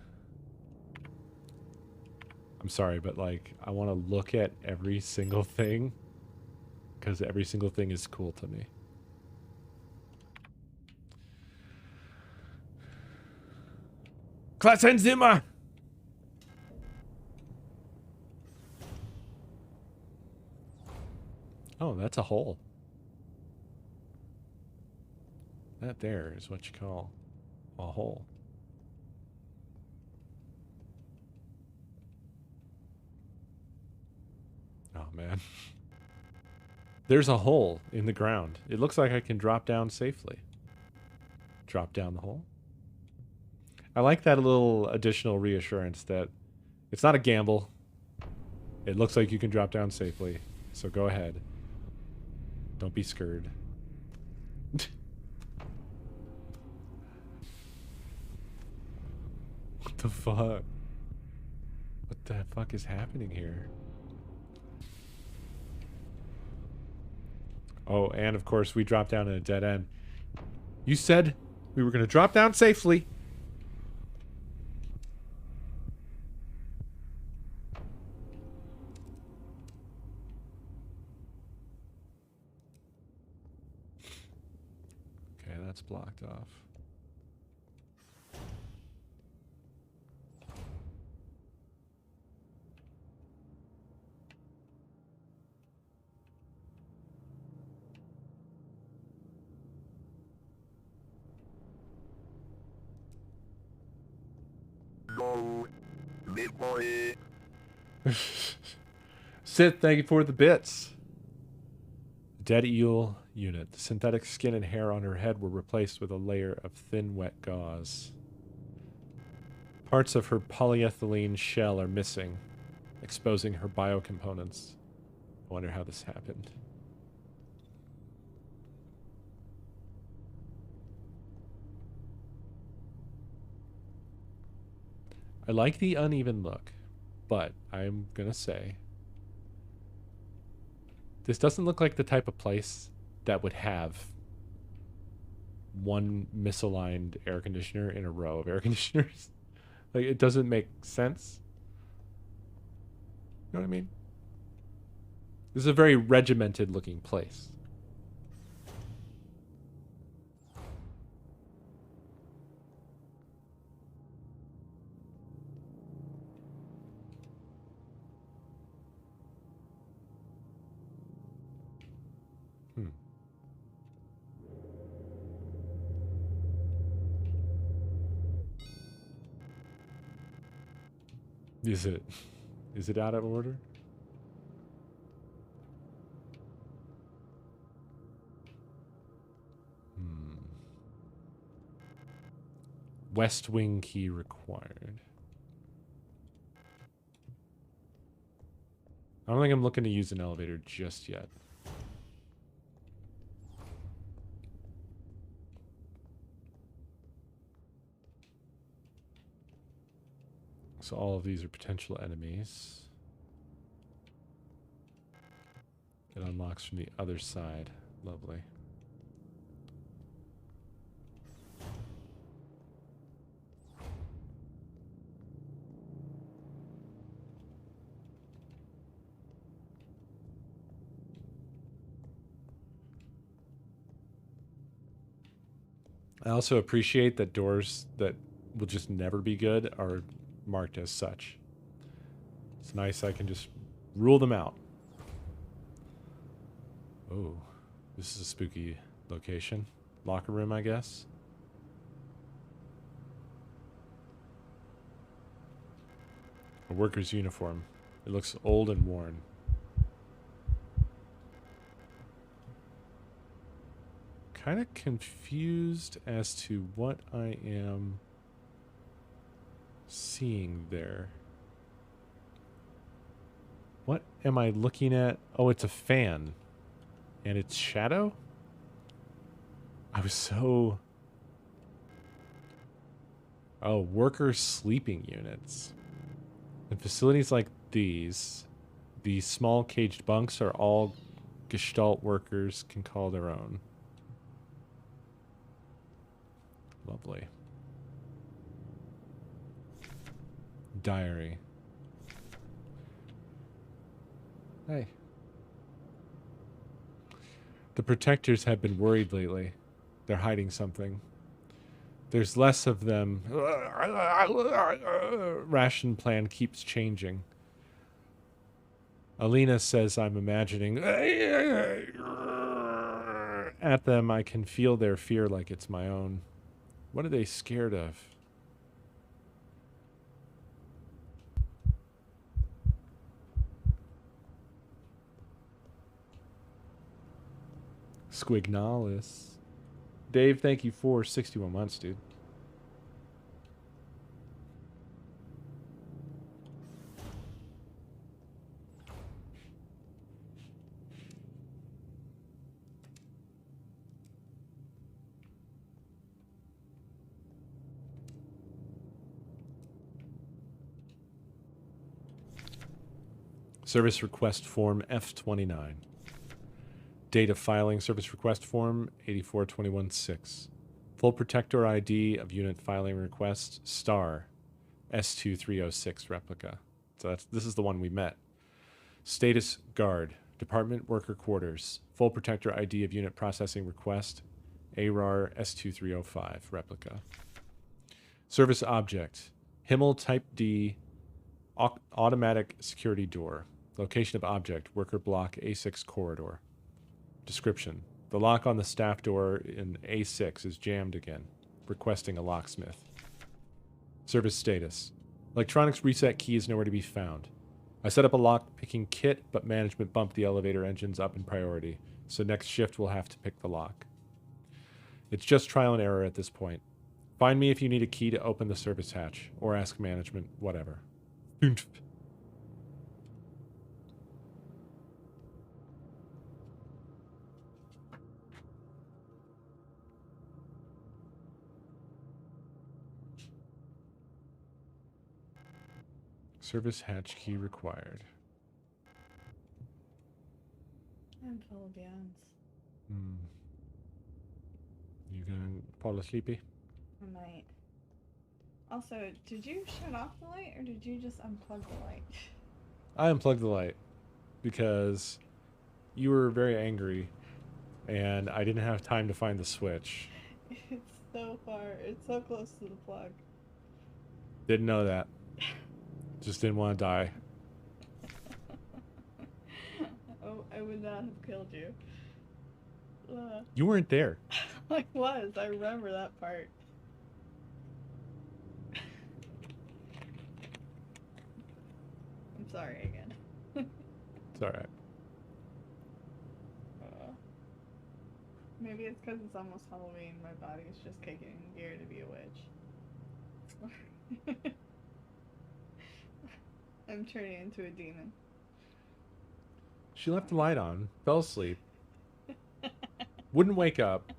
I'm sorry, but like I want to look at every single thing because every single thing is cool to me. Klassenzimmer. Oh, that's a hole. That there is what you call a hole. Oh, man. There's a hole in the ground. It looks like I can drop down safely. Drop down the hole. I like that little additional reassurance that it's not a gamble. It looks like you can drop down safely. So go ahead. Don't be scared. What the fuck? What the fuck is happening here? Oh, and of course we dropped down in a dead end. You said we were going to drop down safely. Okay, that's blocked off. Sith, thank you for the bits. Dead eel unit. The synthetic skin and hair on her head were replaced with a layer of thin, wet gauze. Parts of her polyethylene shell are missing, exposing her biocomponents. I wonder how this happened. I like the uneven look, but I'm gonna say this doesn't look like the type of place that would have one misaligned air conditioner in a row of air conditioners. Like, it doesn't make sense. You know what I mean? This is a very regimented looking place. Is it out of order? West wing key required. I don't think I'm looking to use an elevator just yet. So all of these are potential enemies. It unlocks from the other side. Lovely. I also appreciate that doors that will just never be good are marked as such. It's nice I can just rule them out. Oh, this is a spooky location. Locker room, I guess. A worker's uniform. It looks old and worn. Kind of confused as to what I am seeing there. What am I looking at? Oh, it's a fan. And it's shadow? I was so... Oh, worker sleeping units. In facilities like these small caged bunks are all Gestalt workers can call their own. Lovely. Diary. Hey. The protectors have been worried lately. They're hiding something. There's less of them. Ration plan keeps changing. Alina says I'm imagining. At them, I can feel their fear like it's my own. What are they scared of? ScreamADay. Dave, thank you for 61 months, dude. Service request form F29. Date of filing service request form 84216. Full protector ID of unit filing request star S2306 replica. So this is the one we met. Status guard. Department worker quarters. Full protector ID of unit processing request ARAR S2305 replica. Service object. Himmel type D automatic security door. Location of object, worker block A6 corridor. Description. The lock on the staff door in A6 is jammed again. Requesting a locksmith. Service status. Electronics reset key is nowhere to be found. I set up a lock-picking kit, but management bumped the elevator engines up in priority, so next shift we'll have to pick the lock. It's just trial and error at this point. Find me if you need a key to open the service hatch, or ask management, whatever. Service hatch key required. I'm full of yawns. You gonna fall asleepy? I might. Also, did you shut off the light or did you just unplug the light? I unplugged the light because you were very angry and I didn't have time to find the switch. It's so far. It's so close to the plug. Didn't know that. Just didn't want to die. Oh, I would not have killed you. You weren't there. I was. I remember that part. I'm sorry again. It's alright. Maybe it's because it's almost Halloween. My body is just kicking in gear to be a witch. I'm turning into a demon. She left the light on, fell asleep, wouldn't wake up.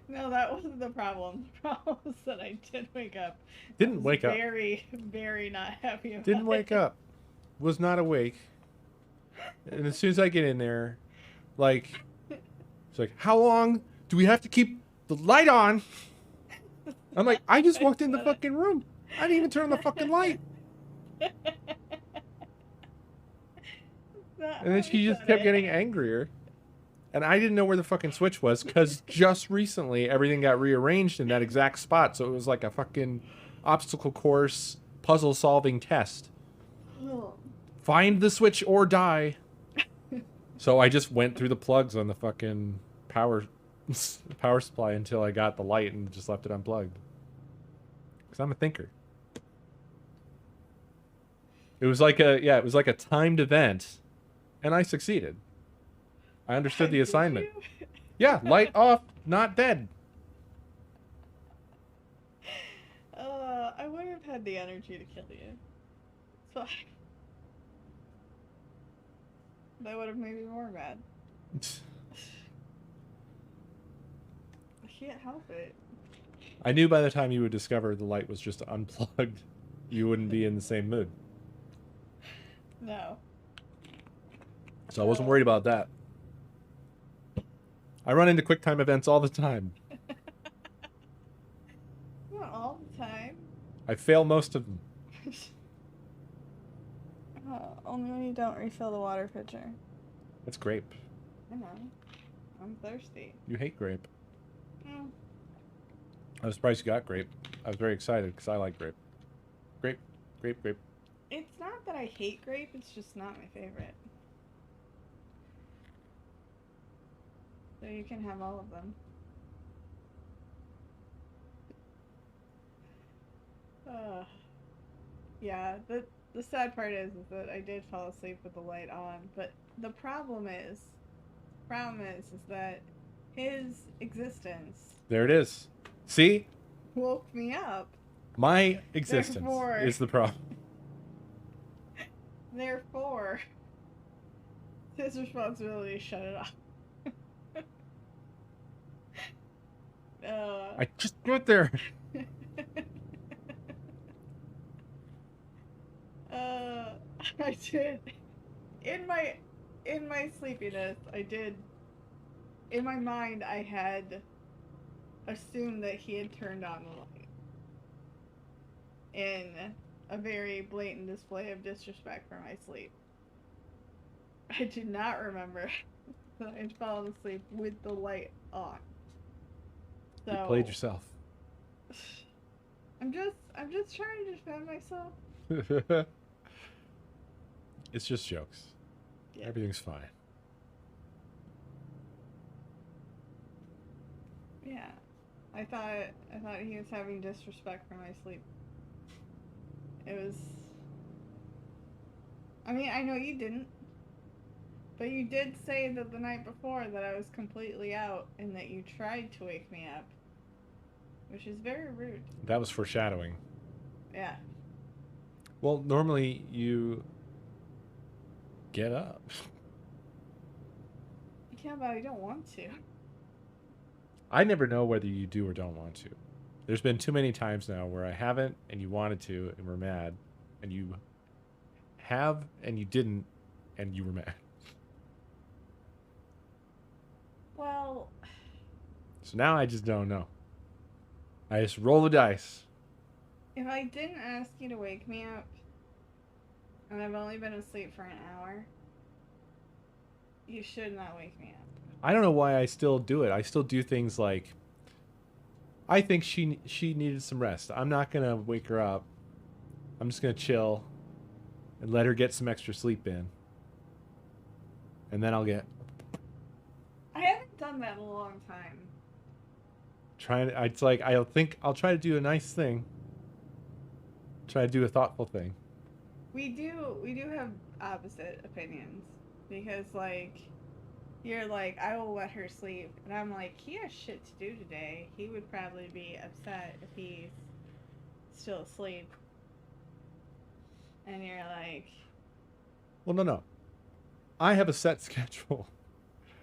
No, that wasn't the problem. The problem was that I did wake up. Didn't wake up. Very, very not happy about Didn't wake up. Was not awake. And as soon as I get in there, like, it's like, how long do we have to keep the light on? I'm like, I just walked in the fucking room. I didn't even turn on the fucking light. And then she just kept getting angrier And I didn't know where the fucking switch was because just recently everything got rearranged in that exact spot. So it was like a fucking obstacle course puzzle solving test. Oh. Find the switch or die. So I just went through the plugs on the fucking power supply until I got the light and just left it unplugged. Because I'm a thinker. It was like a timed event, and I succeeded. I understood the Did assignment. you? Yeah, light off, not dead. I would have had the energy to kill you. So that would have made me more mad. I can't help it. I knew by the time you would discover the light was just unplugged, you wouldn't be in the same mood. No. So I wasn't worried about that. I run into QuickTime events all the time. Not all the time. I fail most of them. Only when you don't refill the water pitcher. That's grape. I know. I'm thirsty. You hate grape. Mm. I was surprised you got grape. I was very excited because I like grape. Grape, grape, grape. It's not that I hate grape, it's just not my favorite. So you can have all of them. Yeah, the sad part is that I did fall asleep with the light on, but the problem is that his existence There it is. See? woke me up. My existence Therefore- is the problem. Therefore, it's his responsibility to shut it off. I just went there. I did. In my sleepiness, I did. In my mind, I had assumed that he had turned on the light. In a very blatant display of disrespect for my sleep. I do not remember that I had fallen asleep with the light on. So You played yourself. I'm just trying to defend myself. It's just jokes. Yeah. Everything's fine. Yeah. I thought he was having disrespect for my sleep. It was... I mean, I know you didn't. But you did say that the night before that I was completely out and that you tried to wake me up. Which is very rude. That was foreshadowing. Yeah. Well, normally you get up. Yeah, but I don't want to. I never know whether you do or don't want to. There's been too many times now where I haven't and you wanted to and were mad, and you have and you didn't and you were mad. Well... So now I just don't know. I just roll the dice. If I didn't ask you to wake me up, and I've only been asleep for an hour, you should not wake me up. I don't know why I still do it. I still do things like, I think she needed some rest. I'm not going to wake her up. I'm just going to chill and let her get some extra sleep in. And then I'll get... I haven't done that in a long time. It's like, I'll try to do a nice thing. Try to do a thoughtful thing. We do have opposite opinions. Because, like, you're like, I will let her sleep. And I'm like, he has shit to do today. He would probably be upset if he's still asleep. And you're like... Well, no. I have a set schedule.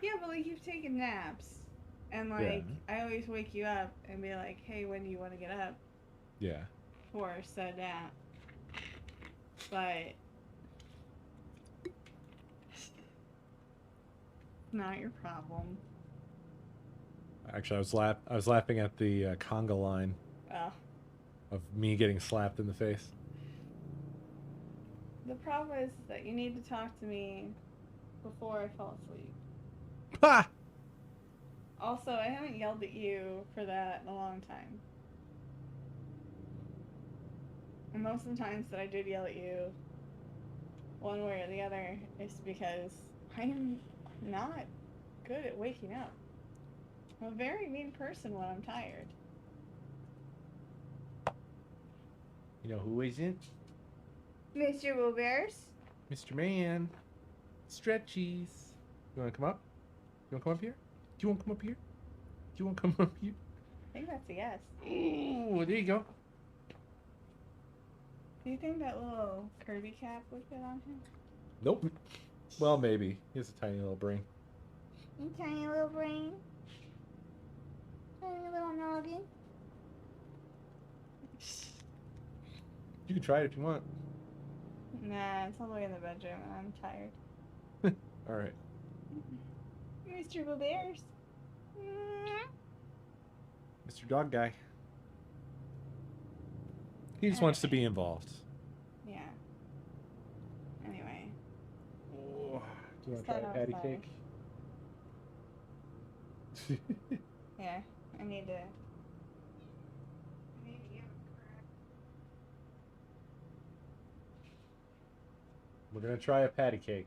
Yeah, but, like, you've taken naps. And, like, I always wake you up and be like, hey, when do you want to get up? Yeah. For said nap. But... not your problem. Actually, I was laughing at the conga line Oh. of me getting slapped in the face. The problem is that you need to talk to me before I fall asleep. Ha! Also, I haven't yelled at you for that in a long time. And most of the times that I did yell at you, one way or the other, is because I am not good at waking up. I'm a very mean person when I'm tired. You know who isn't? Mr. Will Bears? Mr. Man. Stretchies. You want to come up? You want to come up here? Do you want to come up here? Do you want to come up here? I think that's a yes. Ooh, there you go. Do you think that little Kirby cap would fit on him? Nope. Well, maybe. He has a tiny little brain. You tiny little brain. Tiny little noggin. You can try it if you want. Nah, it's all the way in the bedroom and I'm tired. All right. Mr. Will Bears? Mr. Dog Guy. He just wants to be involved. Yeah. Anyway. Oh, do you want to try Start a patty outside. cake? Yeah, I need to. Give him We're going to try a patty cake.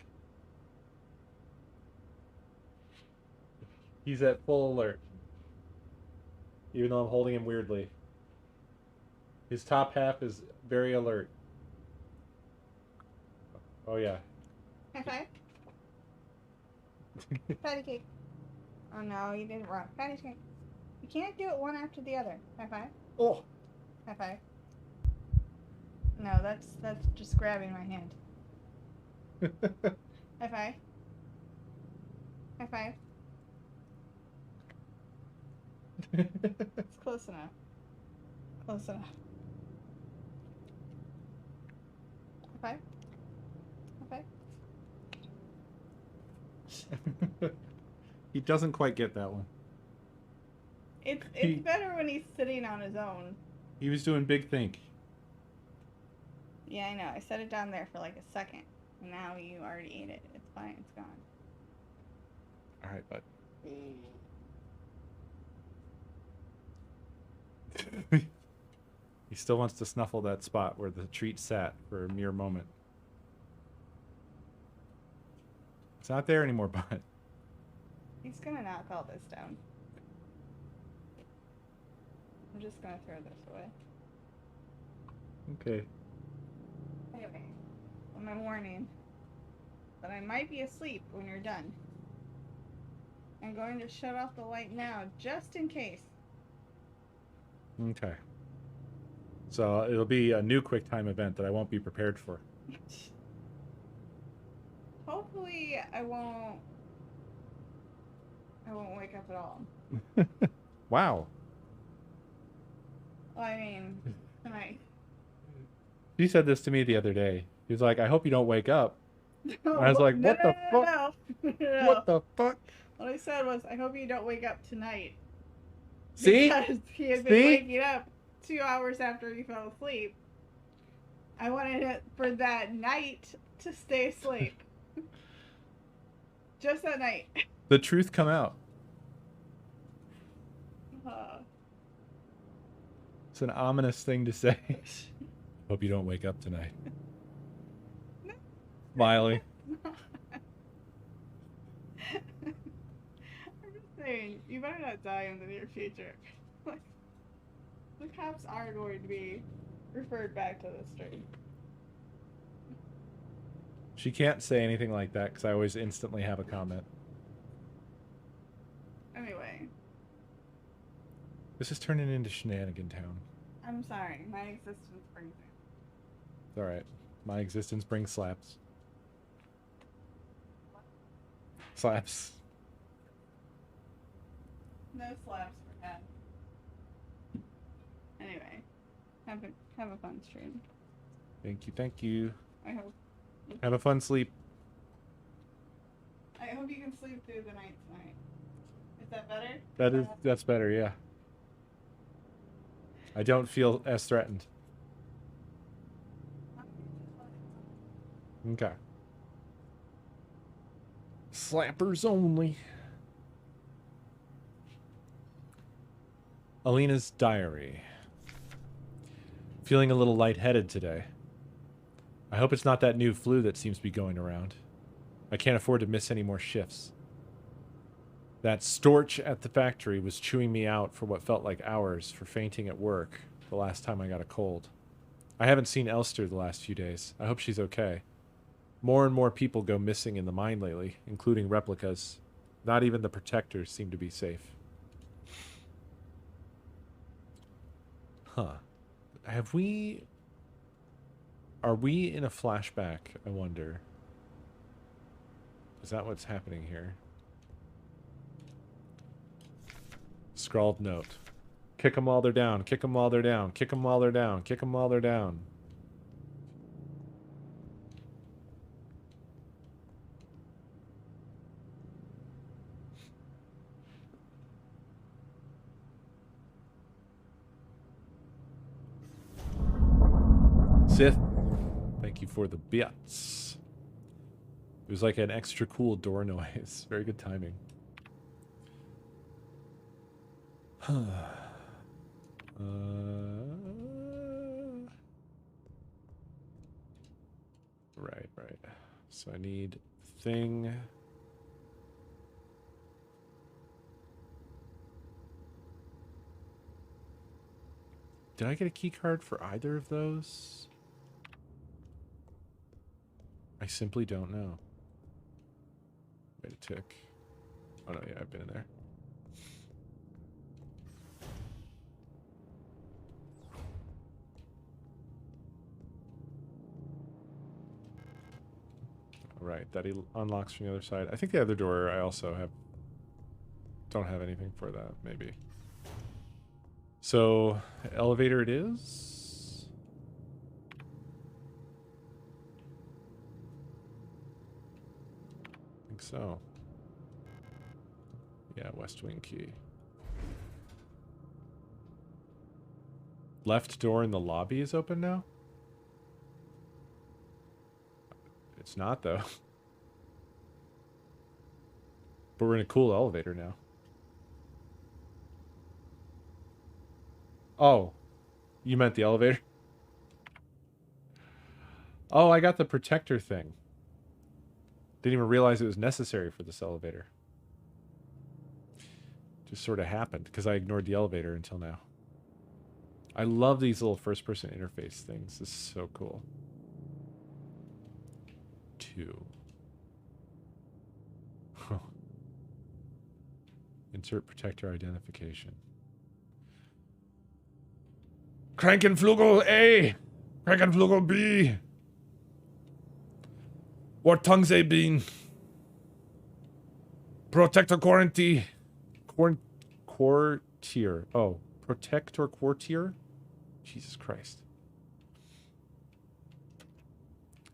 He's at full alert. Even though I'm holding him weirdly. His top half is very alert. Oh, yeah. High five. Patty cake. Oh no, you did it wrong. Patty cake. You can't do it one after the other. High five. Oh! High five. No, that's just grabbing my hand. High five. High five. It's close enough. Close enough. High five. High five. He doesn't quite get that one. It's better when he's sitting on his own. He was doing Big Think. Yeah, I know. I set it down there for like a second. And now you already ate it. It's fine. It's gone. All right, bud. He still wants to snuffle that spot where the treat sat for a mere moment. It's not there anymore, bud. He's gonna knock all this down. I'm just gonna throw this away. Okay. Anyway, on my warning that I might be asleep when you're done. I'm going to shut off the light now, just in case. Okay. So it'll be a new QuickTime event that I won't be prepared for. Hopefully, I won't wake up at all. Wow. Well, I mean, tonight. He said this to me the other day. He was like, I hope you don't wake up. And I was like, what the fuck? No. What the fuck? What I said was, I hope you don't wake up tonight. See? Because he had been See? waking up 2 hours after he fell asleep. I wanted it for that night to stay asleep. Just that night. The truth come out. It's an ominous thing to say. Hope you don't wake up tonight. Smiley. I'm just saying, you better not die in the near future. Like, the cops are going to be referred back to the street. She can't say anything like that because I always instantly have a comment. Anyway, This is turning into Shenanigan Town. I'm sorry. My existence brings it. It's alright. My existence brings slaps. Slaps. No slaps for Ed. Anyway, have a fun stream. Thank you, thank you. I hope Have a fun sleep. you can sleep through the night tonight. Is that better? That's better, yeah. I don't feel as threatened. Okay. Slappers only. Alina's diary. Feeling a little lightheaded today. I hope it's not that new flu that seems to be going around. I can't afford to miss any more shifts. That storch at the factory was chewing me out for what felt like hours for fainting at work the last time I got a cold. I haven't seen Elster the last few days. I hope she's okay. More and more people go missing in the mine lately, including replicas. Not even the protectors seem to be safe. Huh. Have we... Are we in a flashback, I wonder? Is that what's happening here? Scrawled note. Kick them while they're down. Kick them while they're down. Kick them while they're down. Kick them while they're down. Sith, thank you for the bits. It was like an extra cool door noise. Very good timing. Right. So I need thing. Did I get a key card for either of those? I simply don't know. Wait a tick. Oh no, yeah, I've been in there. Right, that unlocks from the other side. I think the other door I also don't have anything for that, maybe. So, elevator it is. I think so. Yeah, West Wing key. Left door in the lobby is open now? It's not, though. But we're in a cool elevator now. Oh. You meant the elevator? Oh, I got the protector thing. Didn't even realize it was necessary for this elevator. Just sort of happened, because I ignored the elevator until now. I love these little first-person interface things. This is so cool. 2. Insert protector identification. Krankenflugel A! Krankenflugel B! What tongues they been? Protector quarantine. Quartier. Oh, protector quartier? Jesus Christ.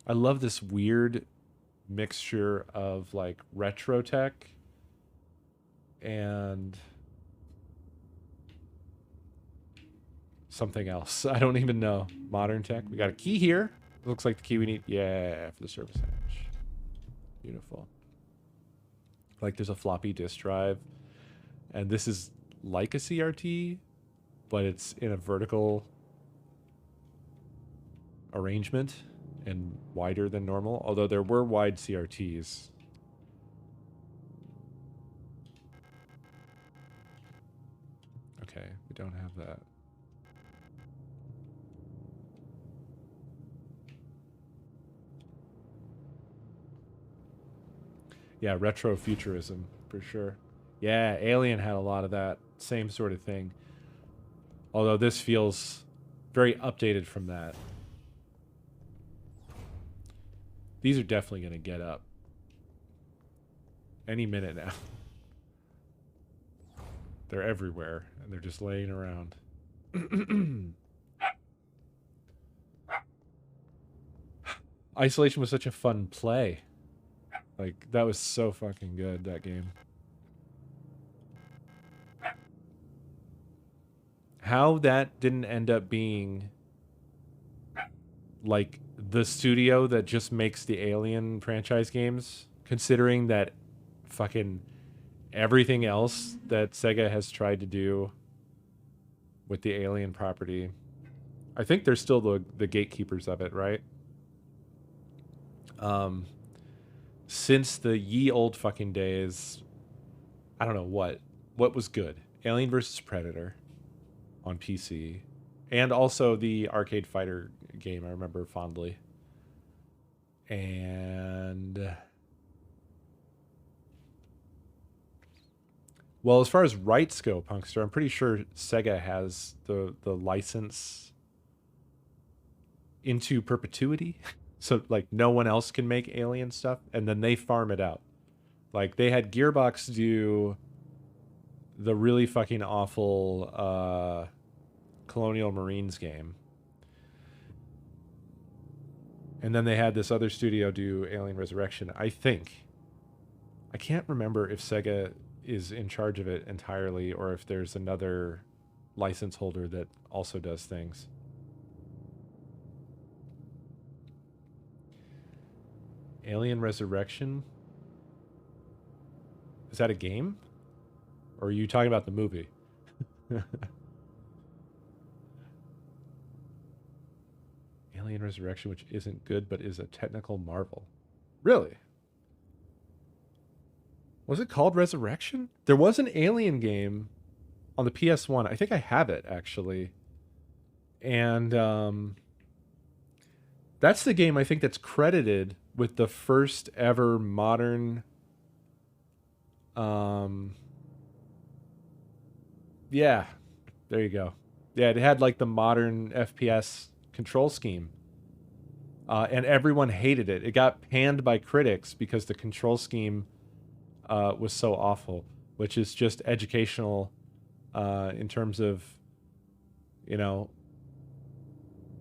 I love this weird mixture of like retro tech and something else. I don't even know. Modern tech. We got a key here. It looks like the key we need. Yeah, for the service hatch. Beautiful. Like there's a floppy disk drive. And this is like a CRT, but it's in a vertical arrangement and wider than normal. Although there were wide CRTs. Okay, we don't have that. Yeah, retro futurism for sure. Yeah, Alien had a lot of that same sort of thing. Although this feels very updated from that. These are definitely going to get up any minute now. They're everywhere, and they're just laying around. Isolation was such a fun play. Like, that was so fucking good, that game. How that didn't end up being like the studio that just makes the Alien franchise games, considering that fucking everything else that Sega has tried to do with the Alien property. I think they're still the gatekeepers of it, right? Since the ye old fucking days, I don't know what was good. Alien versus Predator on PC, and also the arcade fighter game I remember fondly. And well, as far as rights go, Punkster, I'm pretty sure Sega has the license into perpetuity. So like no one else can make Alien stuff, and then they farm it out. Like they had Gearbox do the really fucking awful Colonial Marines game. And then they had this other studio do Alien Resurrection. I think. I can't remember if Sega is in charge of it entirely or if there's another license holder that also does things. Alien Resurrection? Is that a game? Or are you talking about the movie? Alien Resurrection, which isn't good but is a technical marvel. Really? Was it called Resurrection? There was an Alien game on the PS1. I think I have it, actually. And that's the game I think that's credited with the first ever modern... yeah, there you go. Yeah, it had like the modern FPS control scheme. And everyone hated it. It got panned by critics because the control scheme was so awful, which is just educational in terms of, you know,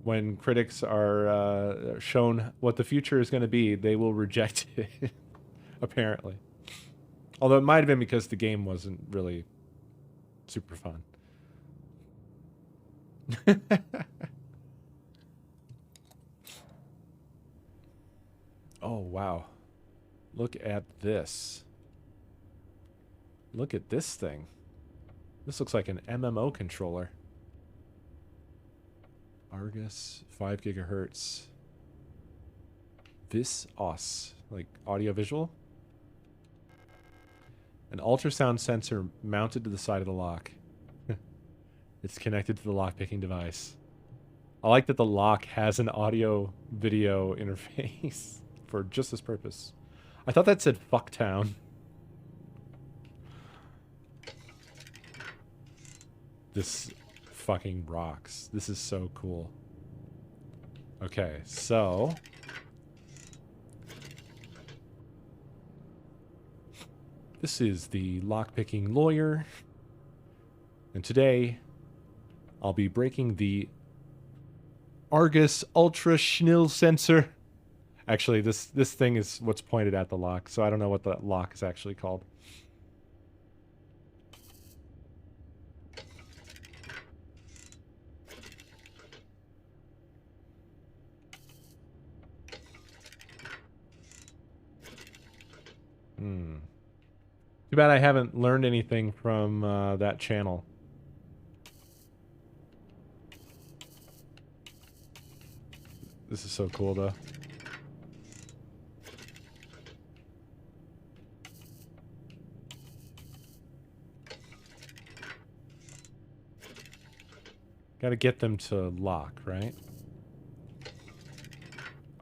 when critics are shown what the future is going to be, they will reject it, apparently. Although it might have been because the game wasn't really super fun. Oh, wow. Look at this. Look at this thing. This looks like an MMO controller. Argus, 5 gigahertz. Vis os, like audio-visual. An ultrasound sensor mounted to the side of the lock. It's connected to the lock-picking device. I like that the lock has an audio-video interface for just this purpose. I thought that said Fucktown. This fucking rocks. This is so cool. Okay, so... this is the lockpicking lawyer. And today, I'll be breaking the Argus Ultra Schnell sensor. Actually, this thing is what's pointed at the lock, so I don't know what the lock is actually called. Too bad I haven't learned anything from that channel. This is so cool, though. Gotta get them to lock, right?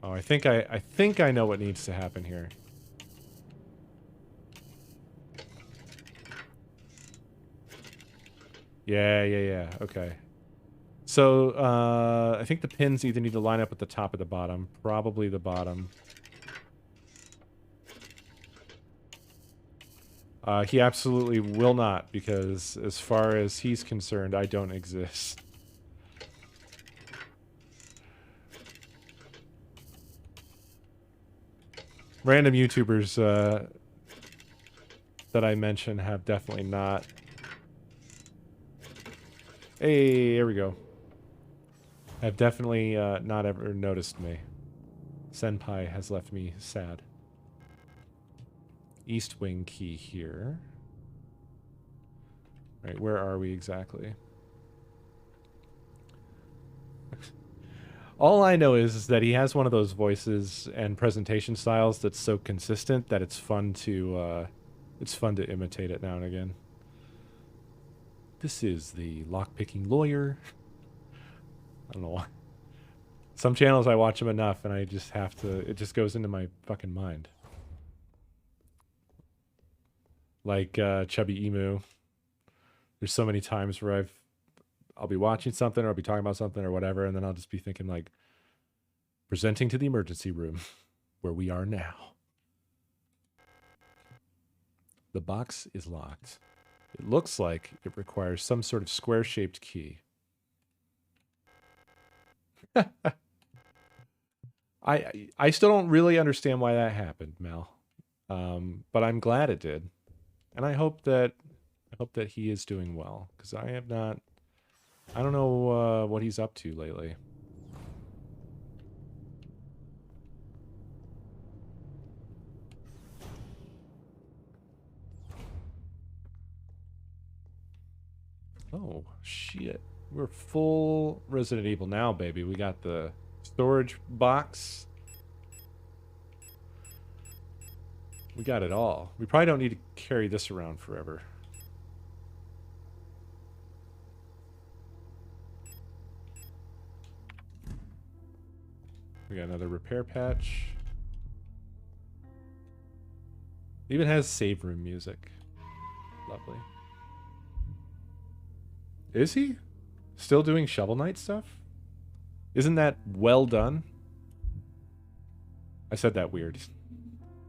Oh, I think I know what needs to happen here. Yeah. Okay. So, I think the pins either need to line up at the top or the bottom. Probably the bottom. He absolutely will not, because as far as he's concerned, I don't exist. Random YouTubers that I mention have definitely not. Hey, here we go. Have definitely not ever noticed me. Senpai has left me sad. East wing key here. Right, where are we exactly? All I know is that he has one of those voices and presentation styles that's so consistent that it's fun to imitate it now and again. This is the lockpicking lawyer. I don't know why. Some channels I watch them enough and I just have to, it just goes into my fucking mind. Like Chubby Emu. There's so many times where I'll be watching something or I'll be talking about something or whatever, and then I'll just be thinking like, presenting to the emergency room where we are now. The box is locked. It looks like it requires some sort of square-shaped key. I still don't really understand why that happened, Mel. But I'm glad it did. And I hope that he is doing well, because I don't know what he's up to lately. Oh, shit. We're full Resident Evil now, baby. We got the storage box. We got it all. We probably don't need to carry this around forever. We got another repair patch. It even has save room music. Lovely. Is he still doing Shovel Knight stuff? Isn't that well done? I said that weird.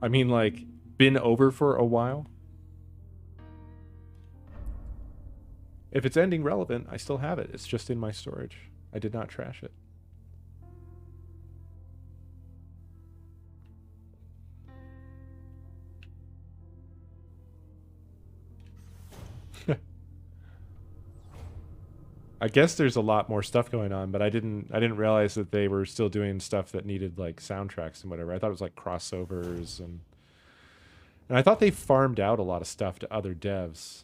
I mean, like, been over for a while? If it's ending relevant, I still have it. It's just in my storage. I did not trash it. I guess there's a lot more stuff going on, but I didn't realize that they were still doing stuff that needed like soundtracks and whatever. I thought it was like crossovers and I thought they farmed out a lot of stuff to other devs.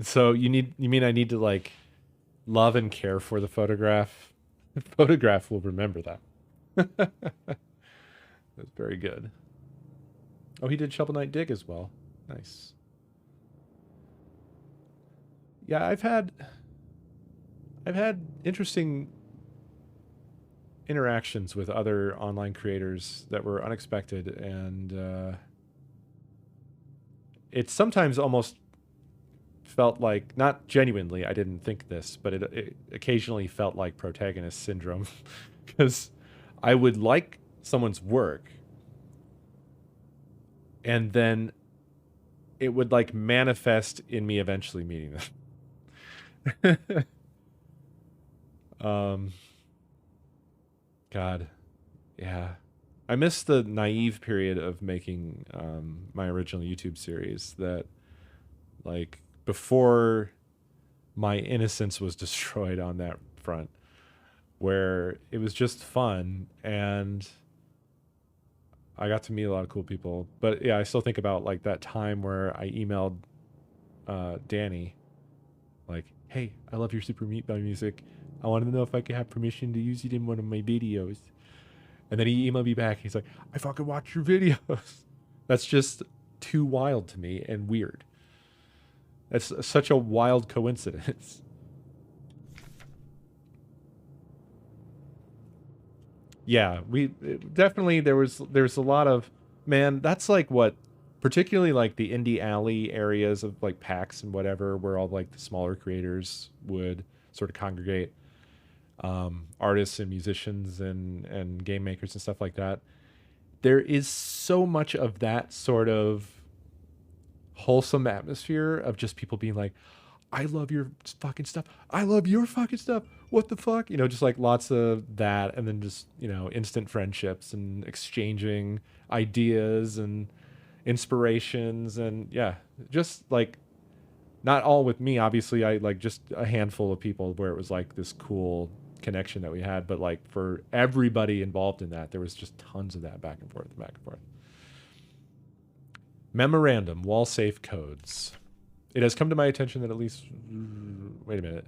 So you mean I need to like love and care for the photograph? The photograph will remember that. That's very good. Oh, he did Shovel Knight Dig as well. Nice. Yeah, I've had interesting interactions with other online creators that were unexpected, and it sometimes almost felt like, not genuinely, I didn't think this, but it occasionally felt like protagonist syndrome, because I would like someone's work, and then it would like manifest in me eventually meeting them. God, yeah, I miss the naive period of making my original YouTube series, that like before my innocence was destroyed on that front, where it was just fun and I got to meet a lot of cool people. But yeah, I still think about like that time where I emailed Danny like, hey, I love your Super Meat Boy music. I wanted to know if I could have permission to use it in one of my videos. And then he emailed me back. He's like, I fucking watch your videos. That's just too wild to me and weird. That's such a wild coincidence. Yeah, definitely there's a lot of, man, that's like what, particularly like the indie alley areas of like PAX and whatever, where all like the smaller creators would sort of congregate, artists and musicians and game makers and stuff like that. There is so much of that sort of wholesome atmosphere of just people being like, I love your fucking stuff. I love your fucking stuff. What the fuck? You know, just like lots of that, and then just, you know, instant friendships and exchanging ideas and inspirations, and yeah, just like, not all with me, obviously. I like just a handful of people where it was like this cool connection that we had, but like for everybody involved in that, there was just tons of that back and forth. Memorandum: wall safe codes. It has come to my attention that at least, wait a minute.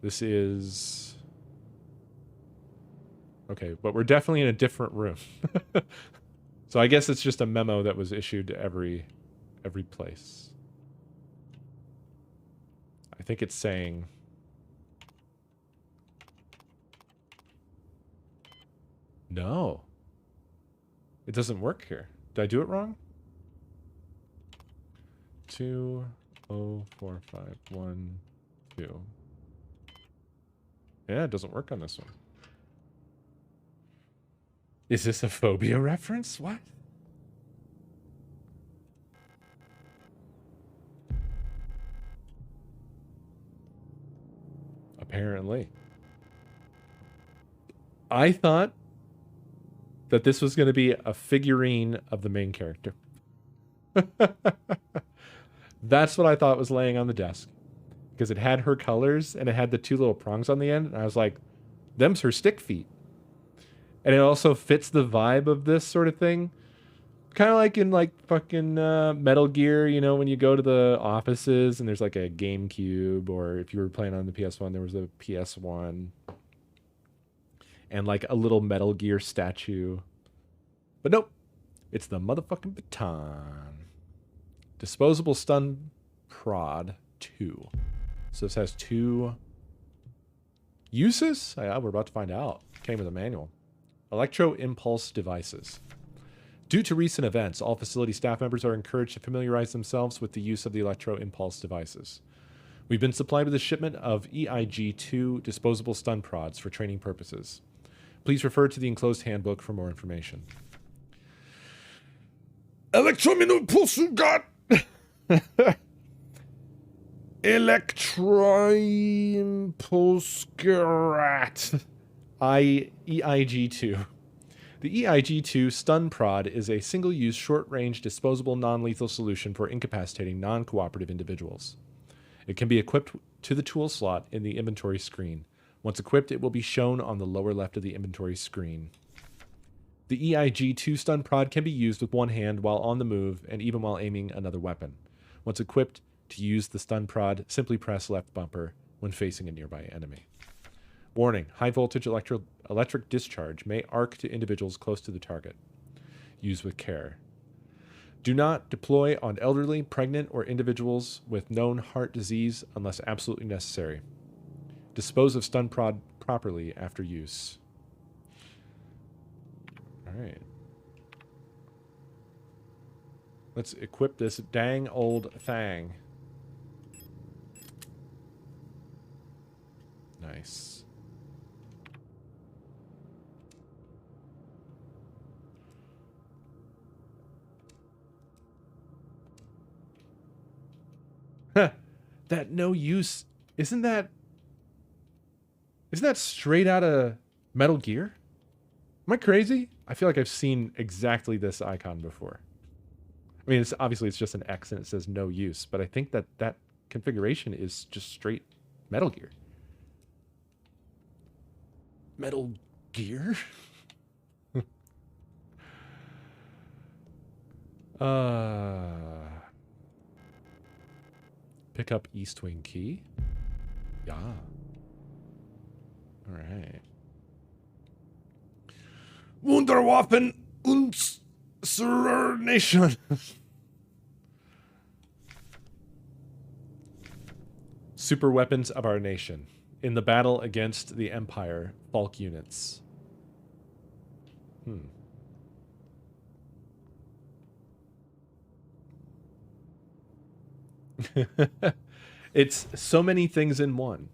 This is... Okay, but we're definitely in a different room. So I guess it's just a memo that was issued to every place. I think it's saying... No. It doesn't work here. Did I do it wrong? 204512. Yeah, it doesn't work on this one. Is this a phobia reference? What? Apparently. I thought that this was going to be a figurine of the main character. That's what I thought was laying on the desk. Because it had her colors and it had the two little prongs on the end. And I was like, them's her stick feet. And it also fits the vibe of this sort of thing. Kind of like in like fucking Metal Gear, you know, when you go to the offices and there's like a GameCube, or if you were playing on the PS1, there was a PS1. And like a little Metal Gear statue. But nope. It's the motherfucking baton. Disposable stun prod 2. So this has 2 uses? Yeah, we're about to find out. Came with a manual. Electro impulse devices. Due to recent events, all facility staff members are encouraged to familiarize themselves with the use of the electro impulse devices. We've been supplied with a shipment of EIG-2 disposable stun prods for training purposes. Please refer to the enclosed handbook for more information. Electroimpulse Electroimpulse EIG-2. The EIG-2 stun prod is a single-use, short-range, disposable, non-lethal solution for incapacitating non-cooperative individuals. It can be equipped to the tool slot in the inventory screen. Once equipped, it will be shown on the lower left of the inventory screen. The EIG-2 stun prod can be used with one hand while on the move and even while aiming another weapon. Once equipped, to use the stun prod, simply press left bumper when facing a nearby enemy. Warning, high voltage electric discharge may arc to individuals close to the target. Use with care. Do not deploy on elderly, pregnant, or individuals with known heart disease unless absolutely necessary. Dispose of stun prod properly after use. Alright. Let's equip this dang old thing. Nice. That no use, isn't that straight out of Metal Gear? Am I crazy? I feel like I've seen exactly this icon before. I mean, it's obviously it's just an X and it says no use, but I think that configuration is just straight Metal Gear. Metal Gear? Pick up East Wing key. Yeah. All right. Wunderwaffen und Nation. Super weapons of our nation. In the battle against the Empire, Falk units. It's so many things in one.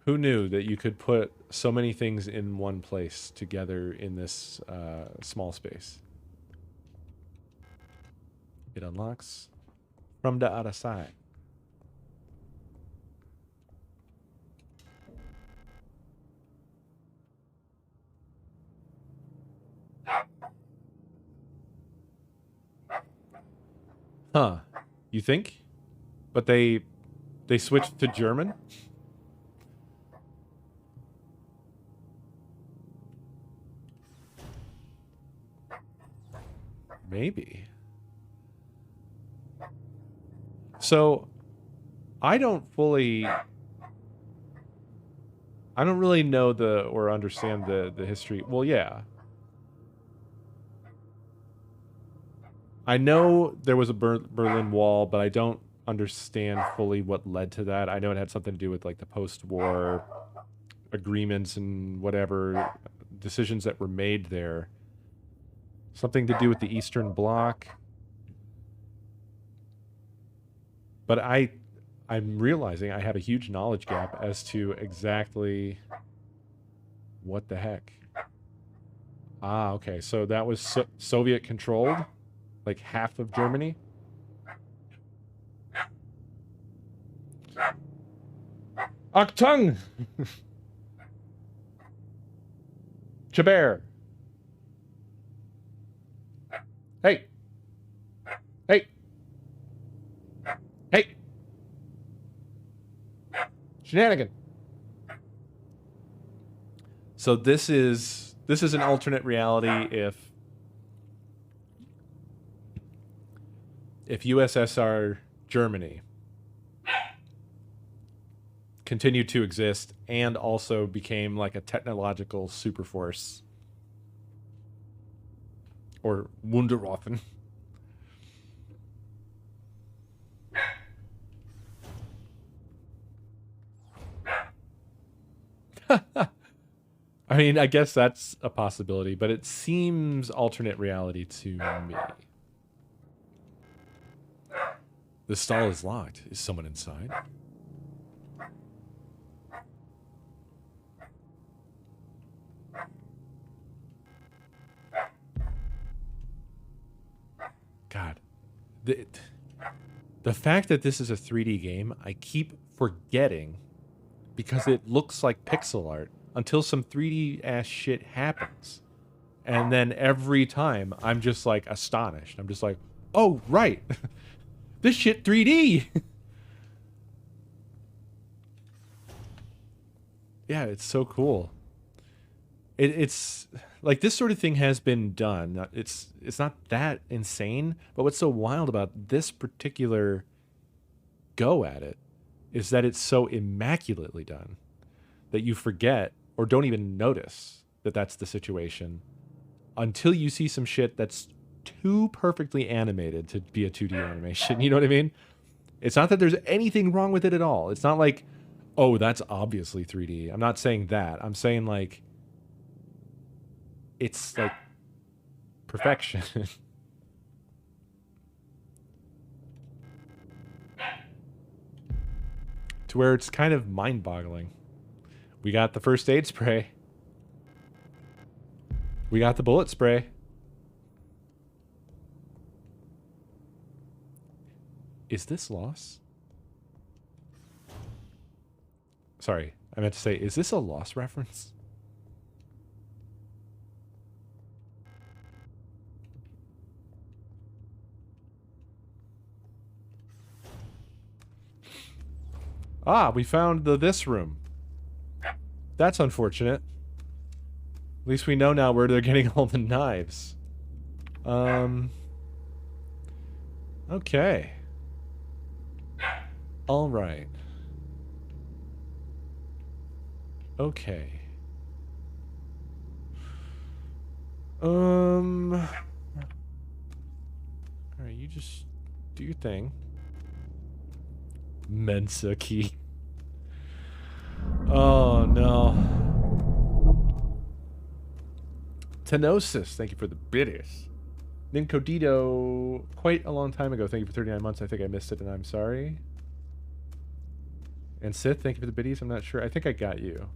Who knew that you could put so many things in one place together in this small space? It unlocks from the other side. Huh. You think? But they switched to German? Maybe. So I don't really know or understand the history. Well, yeah. I know there was a Berlin Wall, but I don't understand fully what led to that. I know it had something to do with like the post-war agreements and whatever decisions that were made there. Something to do with the Eastern Bloc. But I'm realizing I have a huge knowledge gap as to exactly what the heck. Ah, okay. So that was Soviet controlled, like half of Germany. Achtung! Chabert. Hey. Hey. Hey. Shenanigan. So this is an alternate reality if USSR Germany continued to exist and also became like a technological superforce or Wunderwaffen. I mean, I guess that's a possibility, but it seems alternate reality to me. The stall is locked. Is someone inside? God. The fact that this is a 3D game, I keep forgetting because it looks like pixel art until some 3D ass shit happens. And then every time I'm just like astonished. I'm just like, oh, right. This shit 3D. Yeah, it's so cool. It's like this sort of thing has been done. It's not that insane, but what's so wild about this particular go at it is that it's so immaculately done that you forget or don't even notice that that's the situation until you see some shit that's too perfectly animated to be a 2D animation. You know what I mean? It's not that there's anything wrong with it at all. It's not like, oh, that's obviously 3D. I'm not saying that. I'm saying like it's like perfection. To where it's kind of mind-boggling. We got the first aid spray. We got the bullet spray. Is this Lost? Sorry, I meant to say, is this a Lost reference? Ah, we found this room. That's unfortunate. At least we know now where they're getting all the knives. Okay. All right. Okay. All right, you just do your thing. Mensa key. Oh no. Tenosis, thank you for the biddies. Nincodito, quite a long time ago. Thank you for 39 months. I think I missed it and I'm sorry. And Sith, thank you for the biddies. I'm not sure. I think I got you.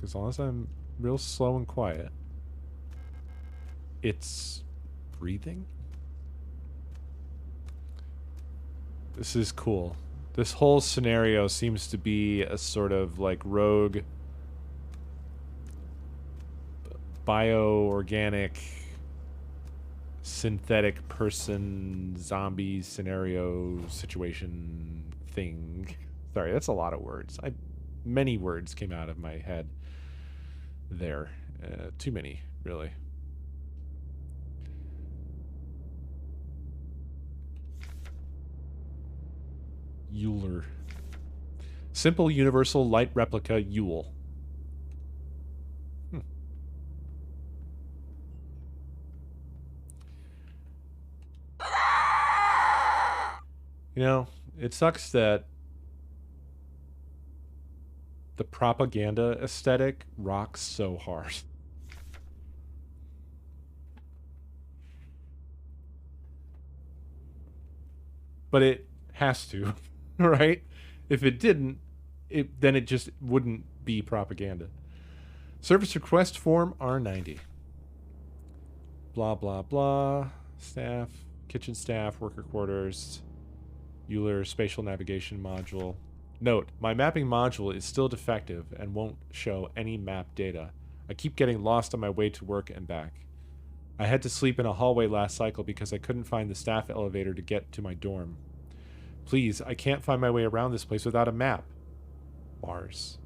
As long as I'm real slow and quiet. It's breathing? This is cool. This whole scenario seems to be a sort of like rogue bio-organic synthetic person zombie scenario situation thing. Sorry, that's a lot of words. Many words came out of my head there. Too many, really. Euler. Simple universal light replica Yule. You know, it sucks that the propaganda aesthetic rocks so hard. But it has to, right? If it didn't, then it just wouldn't be propaganda. Service request form R90. Blah, blah, blah. Staff, kitchen staff, worker quarters, Euler spatial navigation module. Note, my mapping module is still defective and won't show any map data. I keep getting lost on my way to work and back. I had to sleep in a hallway last cycle because I couldn't find the staff elevator to get to my dorm. Please, I can't find my way around this place without a map. Mars.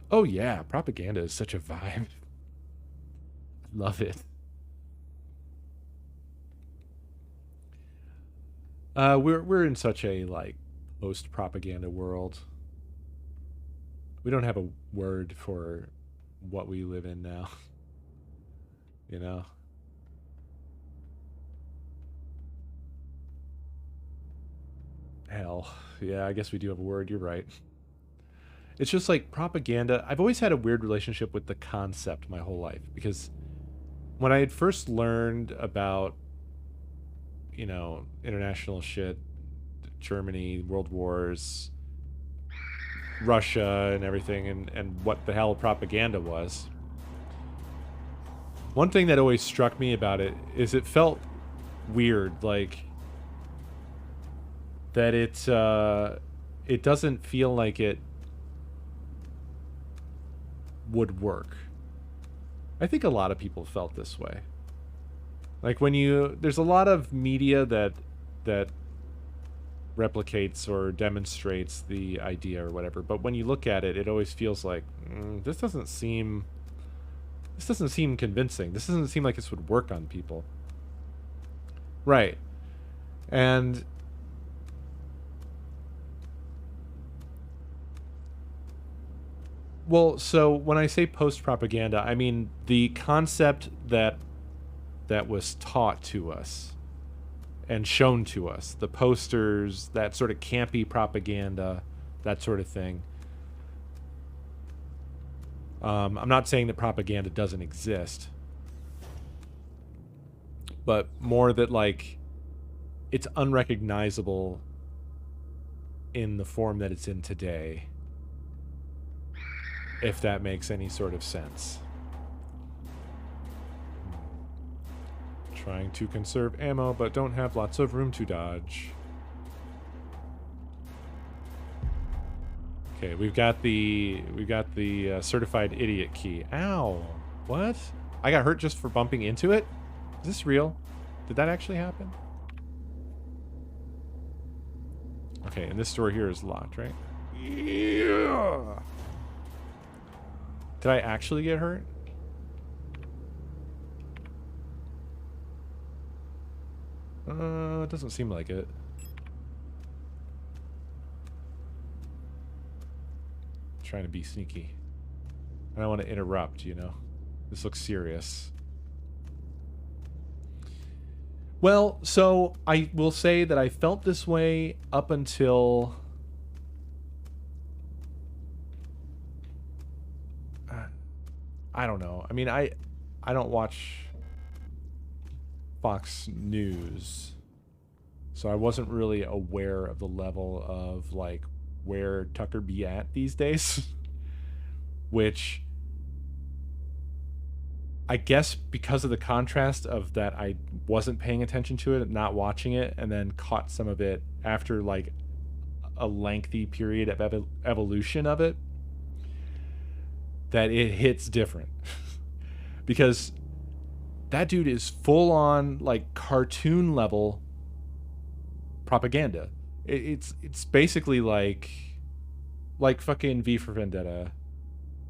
Oh yeah, propaganda is such a vibe. Love it. We're in such a like post-propaganda world. We don't have a word for what we live in now. You know? Hell. Yeah, I guess we do have a word. You're right. It's just like propaganda. I've always had a weird relationship with the concept my whole life because when I had first learned about, you know, international shit, Germany, world wars, Russia and everything, and what the hell propaganda was, one thing that always struck me about it is it felt weird, like that it doesn't feel like it would work. I think a lot of people felt this way. Like when there's a lot of media that replicates or demonstrates the idea or whatever, but when you look at it, it always feels like this doesn't seem convincing. This doesn't seem like this would work on people. Right. And well, so when I say post-propaganda, I mean the concept that was taught to us and shown to us. The posters, that sort of campy propaganda, that sort of thing. I'm not saying that propaganda doesn't exist, but more that like it's unrecognizable in the form that it's in today, if that makes any sort of sense. Trying to conserve ammo, but don't have lots of room to dodge. Okay, we've got the certified idiot key. Ow! What? I got hurt just for bumping into it? Is this real? Did that actually happen? Okay, and this door here is locked, right? Yeah. Did I actually get hurt? It doesn't seem like it. Trying to be sneaky. I don't want to interrupt, you know? This looks serious. Well, so I will say that I felt this way up until I don't know. I mean, I don't watch Fox News, so I wasn't really aware of the level of like where Tucker be at these days. Which I guess because of the contrast of that, I wasn't paying attention to it, not watching it, and then caught some of it after like a lengthy period of evolution of it, that it hits different. Because that dude is full on like cartoon level propaganda. It's basically like fucking V for Vendetta.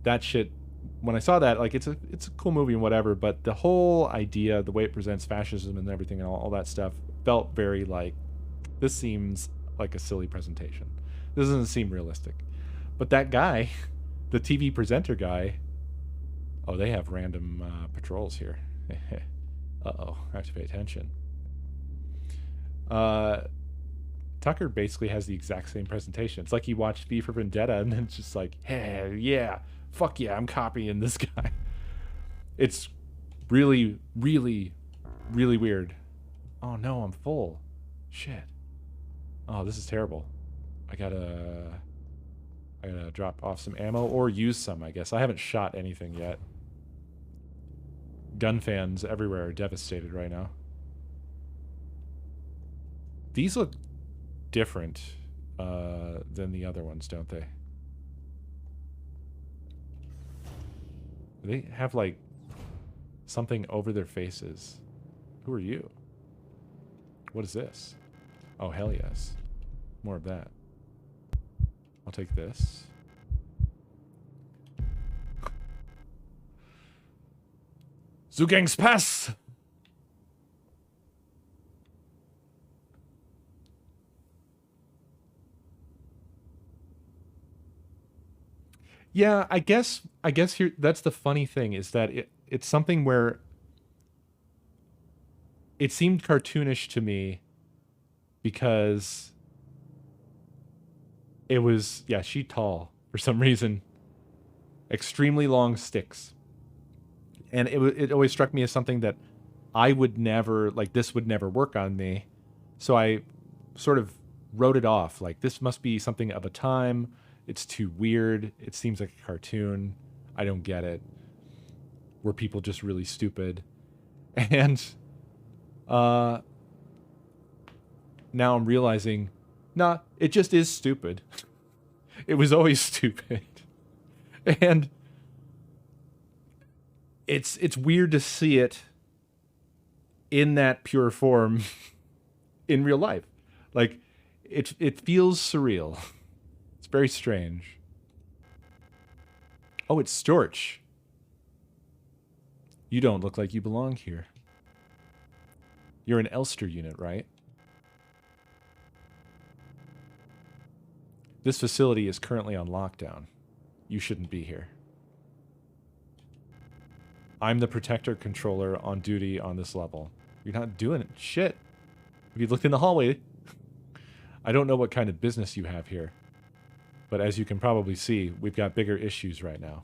That shit when I saw that, like, it's a cool movie and whatever, but the whole idea, the way it presents fascism and everything and all that stuff felt very like, this seems like a silly presentation. This doesn't seem realistic. But that guy, the TV presenter guy, oh, they have random patrols here. Uh-oh, I have to pay attention. Tucker basically has the exact same presentation. It's like he watched V for Vendetta and then it's just like, hey, yeah, fuck yeah, I'm copying this guy. It's really, really, really weird. Oh no, I'm full. Shit. Oh, this is terrible. I gotta drop off some ammo or use some, I guess. I haven't shot anything yet. Gun fans everywhere are devastated right now. These look different than the other ones, don't they? They have, like, something over their faces. Who are you? What is this? Oh, hell yes. More of that. I'll take this. Zugangspass! Yeah, I guess here that's the funny thing is that it's something where it seemed cartoonish to me because it was, yeah, she tall for some reason. Extremely long sticks. And it always struck me as something that I would never, like, this would never work on me. So I sort of wrote it off. Like, this must be something of a time. It's too weird. It seems like a cartoon. I don't get it. Were people just really stupid? And now I'm realizing, nah, it just is stupid. It was always stupid. And it's weird to see it in that pure form in real life. Like, it feels surreal. It's very strange. Oh, it's Storch. You don't look like you belong here. You're an Elster unit, right? This facility is currently on lockdown. You shouldn't be here. I'm the protector controller on duty on this level. You're not doing it. Shit. Have you looked in the hallway? I don't know what kind of business you have here. But as you can probably see, we've got bigger issues right now.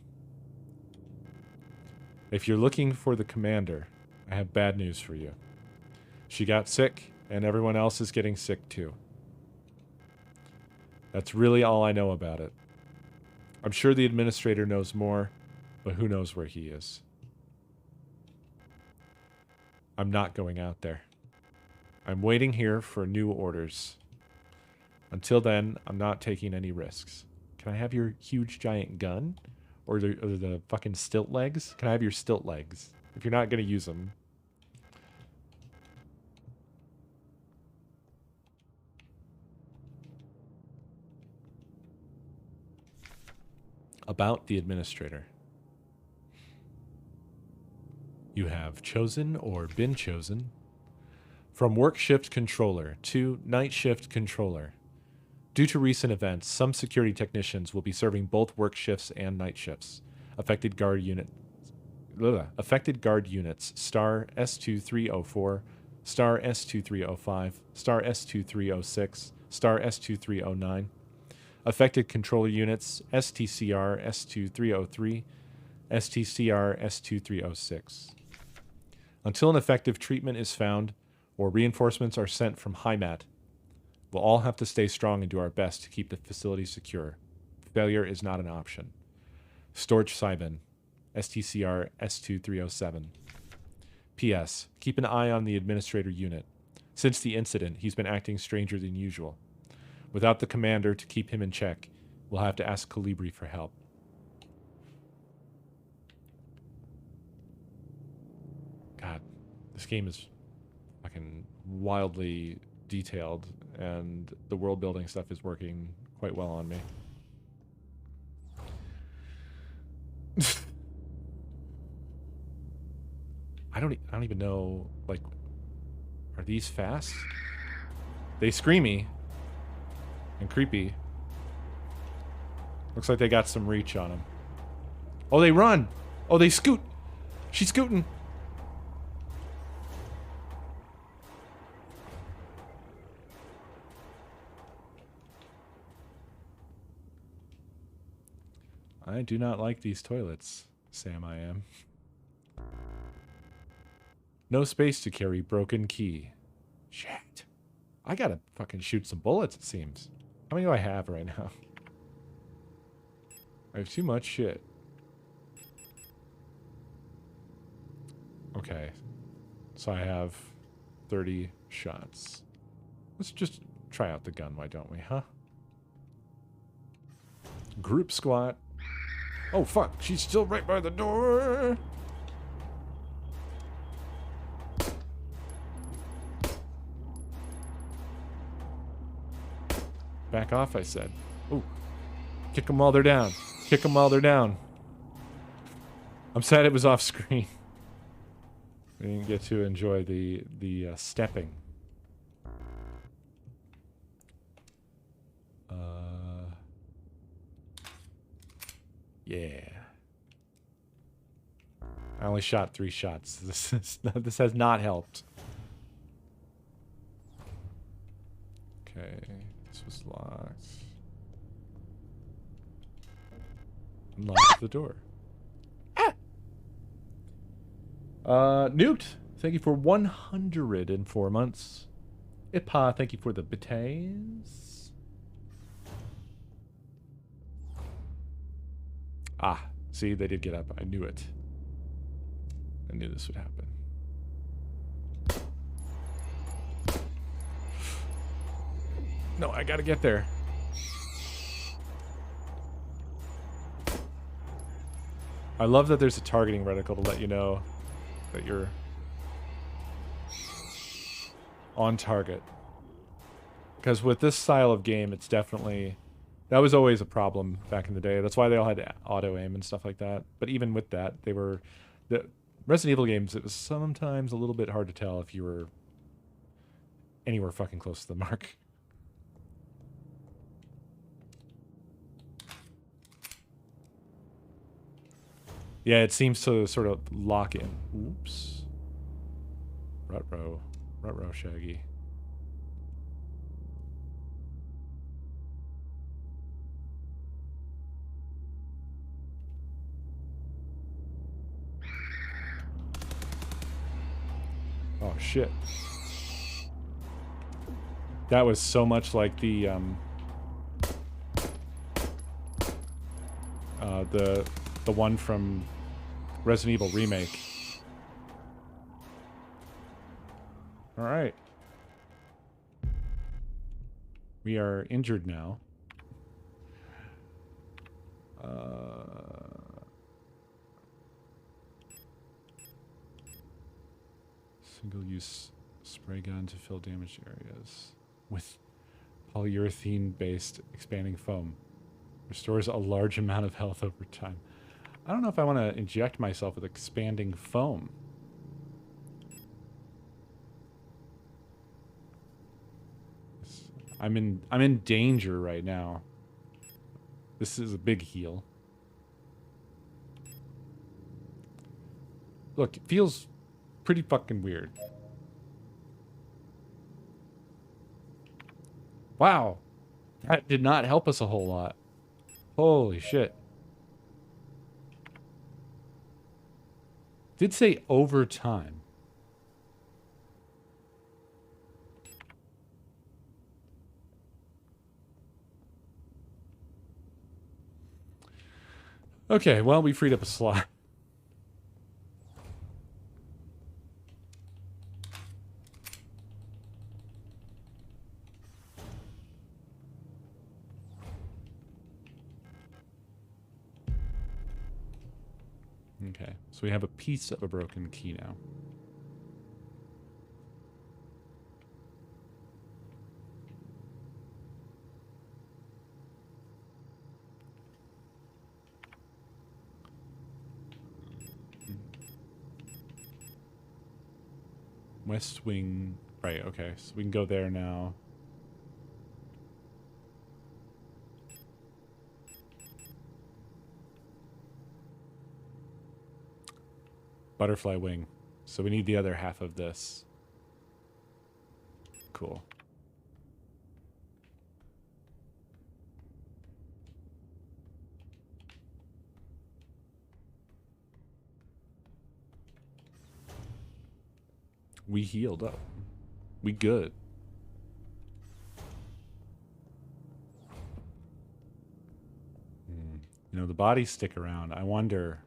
If you're looking for the commander, I have bad news for you. She got sick, and everyone else is getting sick too. That's really all I know about it. I'm sure the administrator knows more, but who knows where he is. I'm not going out there. I'm waiting here for new orders. Until then, I'm not taking any risks. Can I have your huge giant gun? Or the fucking stilt legs? Can I have your stilt legs? If you're not going to use them. About the administrator. You have chosen or been chosen from work shift controller to night shift controller. Due to recent events, some security technicians will be serving both work shifts and night shifts. Affected guard units star S2304, star S2305, star S2306, star S2309. Affected controller units STCR S2303, STCR S2306. Until an effective treatment is found or reinforcements are sent from HIMAT, we'll all have to stay strong and do our best to keep the facility secure. Failure is not an option. Storch Cybin, STCR S2307. P.S. Keep an eye on the administrator unit. Since the incident, he's been acting stranger than usual. Without the commander to keep him in check, we'll have to ask Calibri for help. God, this game is fucking wildly detailed, and the world building stuff is working quite well on me. I don't even know, like, are these fast? They screamy and creepy. Looks like they got some reach on them. Oh, they run. Oh, they scoot. She's scooting. I do not like these toilets, Sam I am. No space to carry broken key. Shit. I gotta fucking shoot some bullets, it seems. How many do I have right now? I have too much shit. Okay. So I have 30 shots. Let's just try out the gun, why don't we, huh? Group squat. Oh, fuck. She's still right by the door. Back off, I said. Ooh. Kick them while they're down. Kick them while they're down. I'm sad it was off screen. We didn't get to enjoy the stepping. Yeah. I only shot 3 shots. This has not helped. Okay, this was locked. Unlock the door. Ah! Newt, thank you for 104 months. Ipa, thank you for the betays. Ah, see, they did get up. I knew it. I knew this would happen. No, I gotta get there. I love that there's a targeting reticle to let you know that you're on target. Because with this style of game, it's definitely... That was always a problem back in the day. That's why they all had auto-aim and stuff like that. But even with that, they were... The Resident Evil games, it was sometimes a little bit hard to tell if you were anywhere fucking close to the mark. Yeah, it seems to sort of lock in. Oops. Ruh-roh. Ruh-roh, Shaggy. Oh, shit. That was so much like the one from Resident Evil Remake. All right. We are injured now. Single-use spray gun to fill damaged areas with polyurethane-based expanding foam. Restores a large amount of health over time. I don't know if I want to inject myself with expanding foam. I'm in danger right now. This is a big heal. Look, it feels pretty fucking weird. Wow. That did not help us a whole lot. Holy shit. Did say over time. Okay, well, we freed up a slot. Okay, so we have a piece of a broken key now. West Wing. Right, okay. So we can go there now. Butterfly wing. So we need the other half of this. Cool. We healed up. We good. You know, the bodies stick around. I wonder...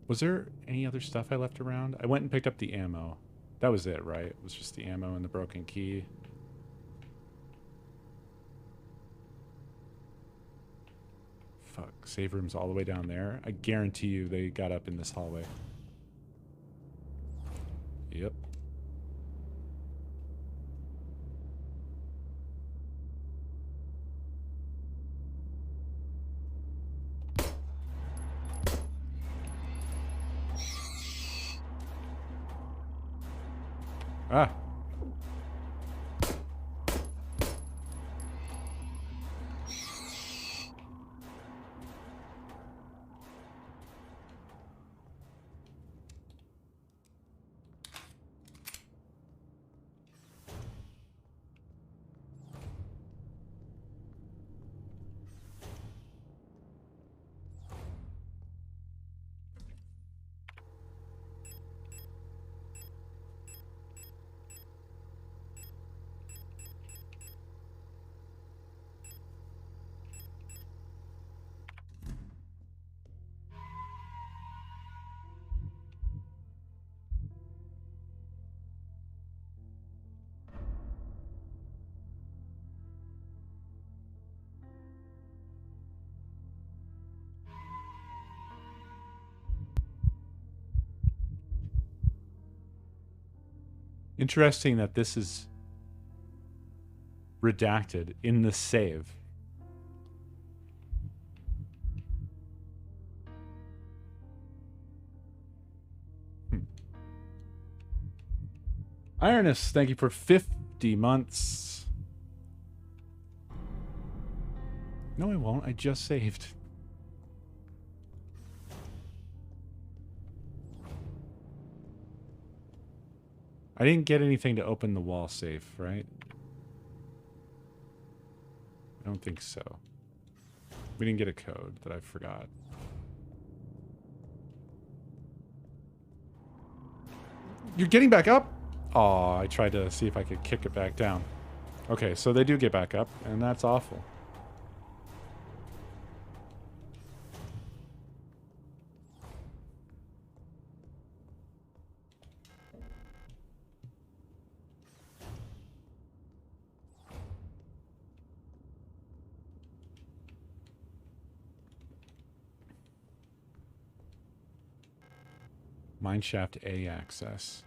Was there any other stuff I left around? I went and picked up the ammo. That was it, right? It was just the ammo and the broken key. Fuck. Save room's all the way down there. I guarantee you they got up in this hallway. Yep. Ah. Interesting that this is redacted in the save. Ironus, thank you for 50 months. No, I won't. I just saved. I didn't get anything to open the wall safe, right? I don't think so. We didn't get a code that I forgot. You're getting back up? Oh, I tried to see if I could kick it back down. Okay, so they do get back up, and that's awful. Mineshaft A access.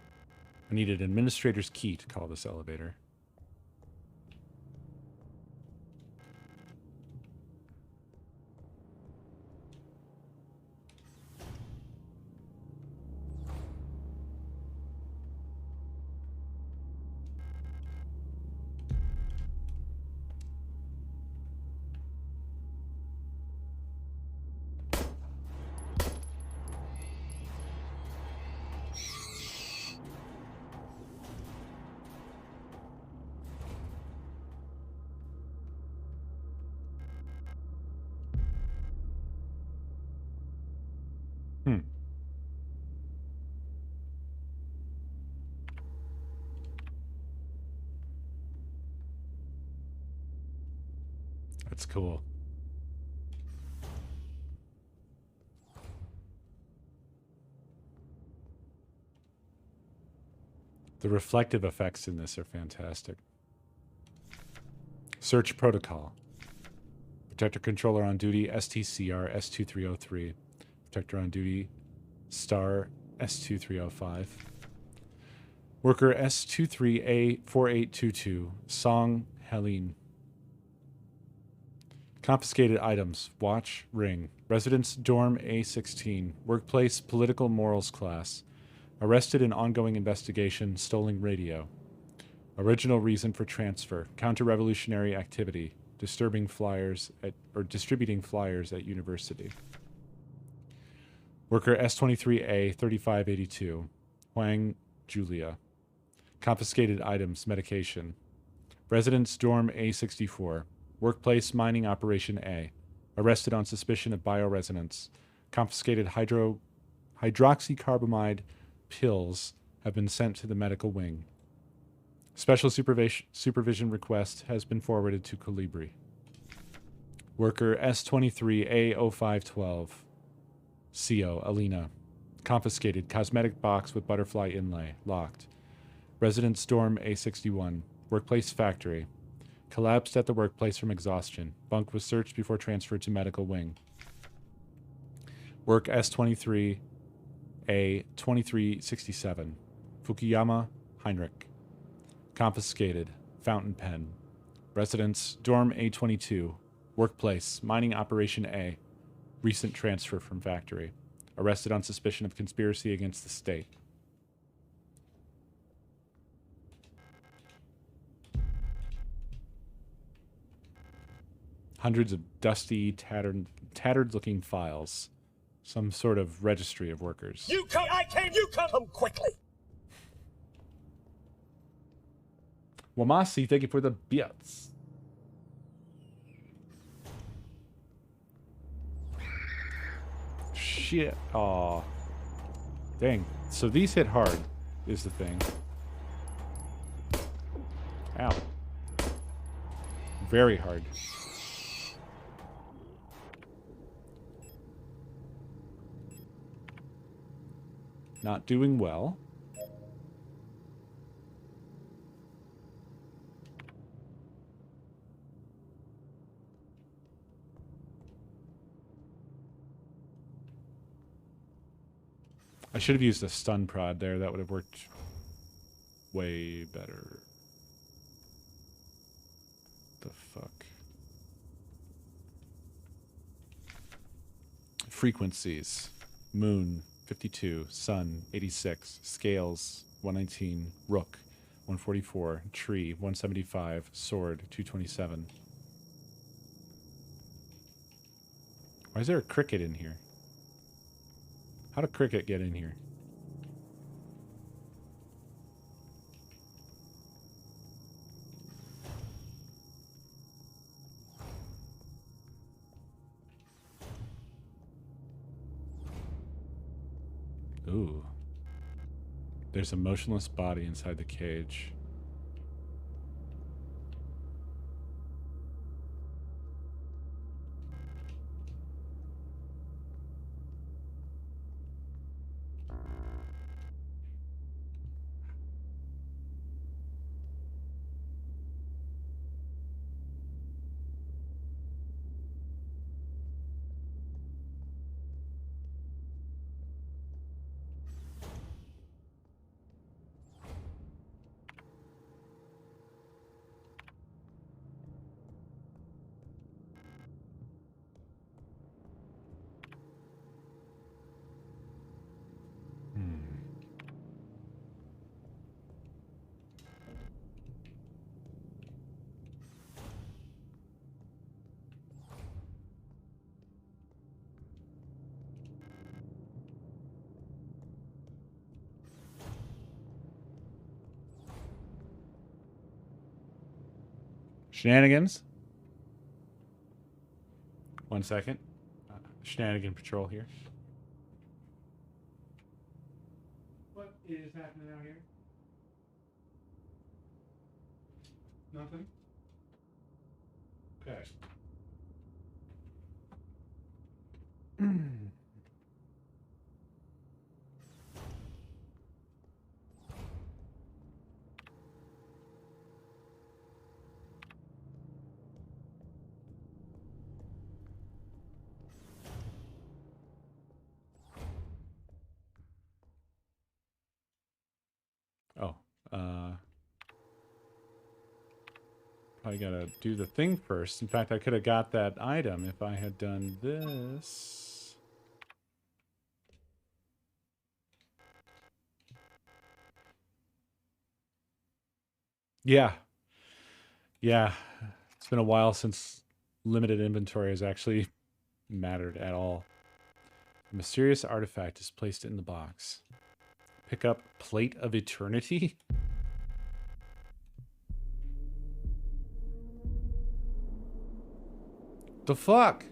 I need an administrator's key to call this elevator. That's cool. The reflective effects in this are fantastic. Search protocol. Protector controller on duty, STCR S2303. Protector on duty, star S2305. Worker S23A4822. Song Helene. Confiscated items. Watch, ring. Residence, dorm A16. Workplace, political morals class. Arrested in ongoing investigation, stolen radio. Original reason for transfer, counter-revolutionary activity, distributing flyers at university. Worker S23A 3582, Huang Julia. Confiscated items, medication. Residence dorm A64, workplace mining operation A. Arrested on suspicion of bioresonance. Confiscated hydroxycarbamide pills have been sent to the medical wing. Special supervision request has been forwarded to Colibri. Worker S23A0512. CO, Alina. Confiscated cosmetic box with butterfly inlay. Locked. Residence dorm A61. Workplace factory. Collapsed at the workplace from exhaustion. Bunk was searched before transferred to medical wing. Work S23A2367. Fukuyama Heinrich. Confiscated. Fountain pen. Residence dorm A22. Workplace mining operation A. Recent transfer from factory. Arrested on suspicion of conspiracy against the state. Hundreds of dusty, tattered-looking files. Some sort of registry of workers. You come, I came, you come quickly. Wamasi, thank you for the bits. Shit. Aw. Dang. So these hit hard, is the thing. Ow. Very hard. Not doing well. I should have used a stun prod there. That would have worked way better. The fuck? Frequencies. Moon, 52. Sun, 86. Scales, 119. Rook, 144. Tree, 175. Sword, 227. Why is there a cricket in here? How did cricket get in here? Ooh. There's a motionless body inside the cage. Shenanigans. 1 second. Shenanigan patrol here. What is happening out here? Nothing? Okay. Probably gotta do the thing first. In fact, I could have got that item if I had done this. Yeah. Yeah. It's been a while since limited inventory has actually mattered at all. A mysterious artifact is placed in the box. Pick up Plate of Eternity? The fuck?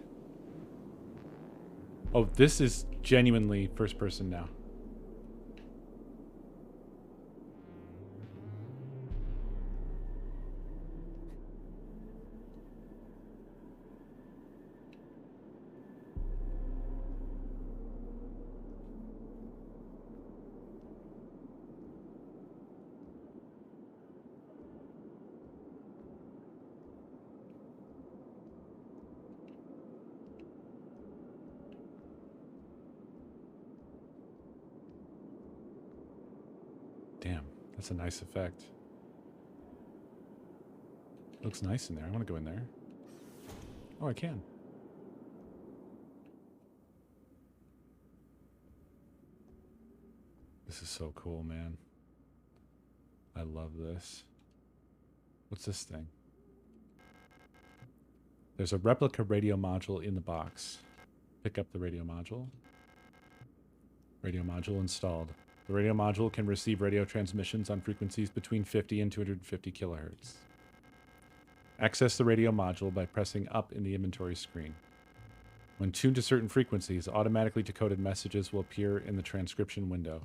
Oh, this is genuinely first person now. Damn, that's a nice effect. Looks nice in there. I want to go in there. Oh, I can. This is so cool, man. I love this. What's this thing? There's a replica radio module in the box. Pick up the radio module. Radio module installed. The radio module can receive radio transmissions on frequencies between 50 and 250 kilohertz. Access the radio module by pressing up in the inventory screen. When tuned to certain frequencies, automatically decoded messages will appear in the transcription window.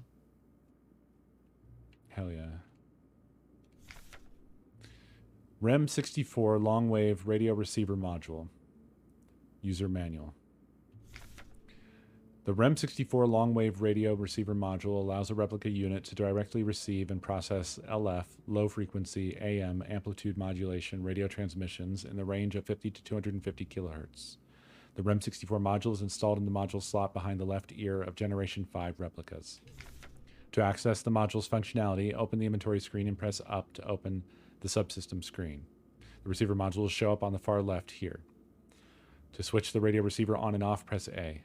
Hell yeah. REM 64 long-wave radio receiver module. User manual. The REM 64 long-wave radio receiver module allows a replica unit to directly receive and process LF, low-frequency AM amplitude modulation radio transmissions in the range of 50 to 250 kilohertz. The REM 64 module is installed in the module slot behind the left ear of Generation 5 replicas. To access the module's functionality, open the inventory screen and press up to open the subsystem screen. The receiver module will show up on the far left here. To switch the radio receiver on and off, press A.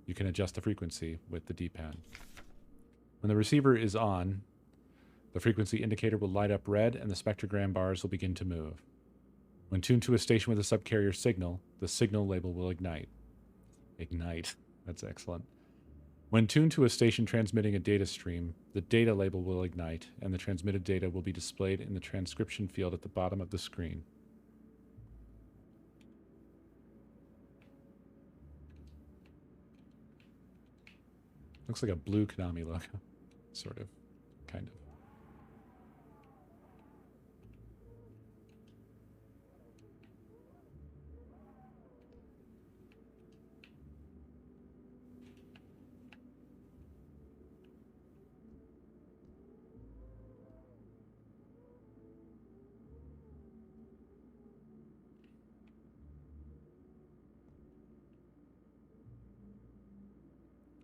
You can adjust the frequency with the D-pad. When the receiver is on, the frequency indicator will light up red and the spectrogram bars will begin to move. When tuned to a station with a subcarrier signal, the signal label will ignite. Ignite. That's excellent. When tuned to a station transmitting a data stream, the data label will ignite and the transmitted data will be displayed in the transcription field at the bottom of the screen. Looks like a blue Konami logo. Sort of. Kind of.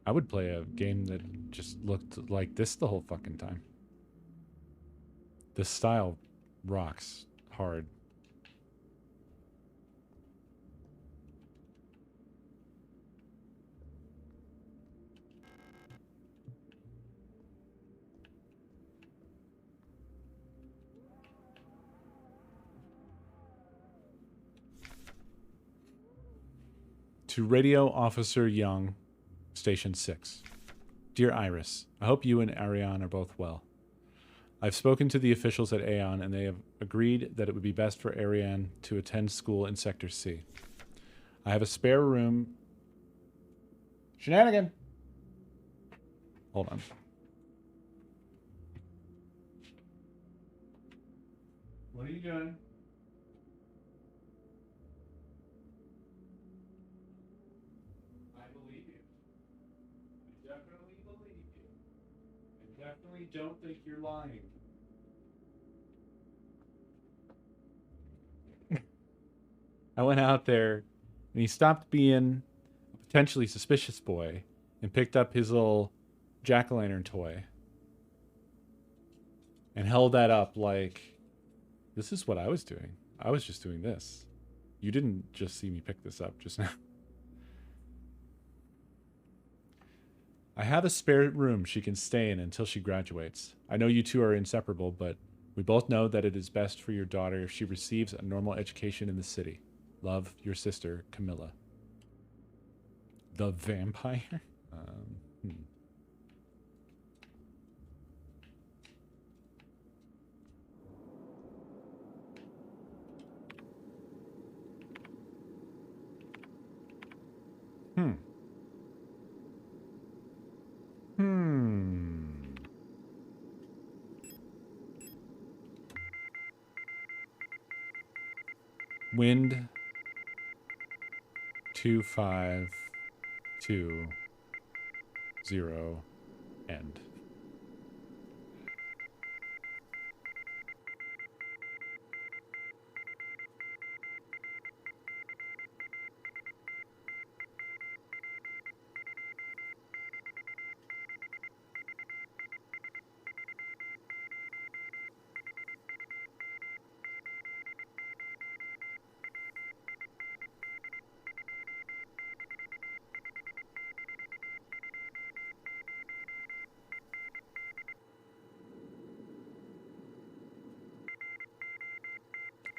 I would play a game that just looked like this the whole fucking time. This style rocks hard. To Radio Officer Young, Station 6. Dear Iris, I hope you and Ariane are both well. I've spoken to the officials at Aeon and they have agreed that it would be best for Ariane to attend school in Sector C. I have a spare room. Shenanigan! Hold on. What are you doing? Definitely don't think you're lying. I went out there and he stopped being a potentially suspicious boy and picked up his little jack-o'-lantern toy and held that up like, this is what I was doing. I was just doing this. You didn't just see me pick this up just now. I have a spare room she can stay in until she graduates. I know you two are inseparable, but We both know that it is best for your daughter if she receives a normal education in the city. Love, your sister, Camilla. The vampire? Hmm. Hmm. Hmm. Wind 2520 end.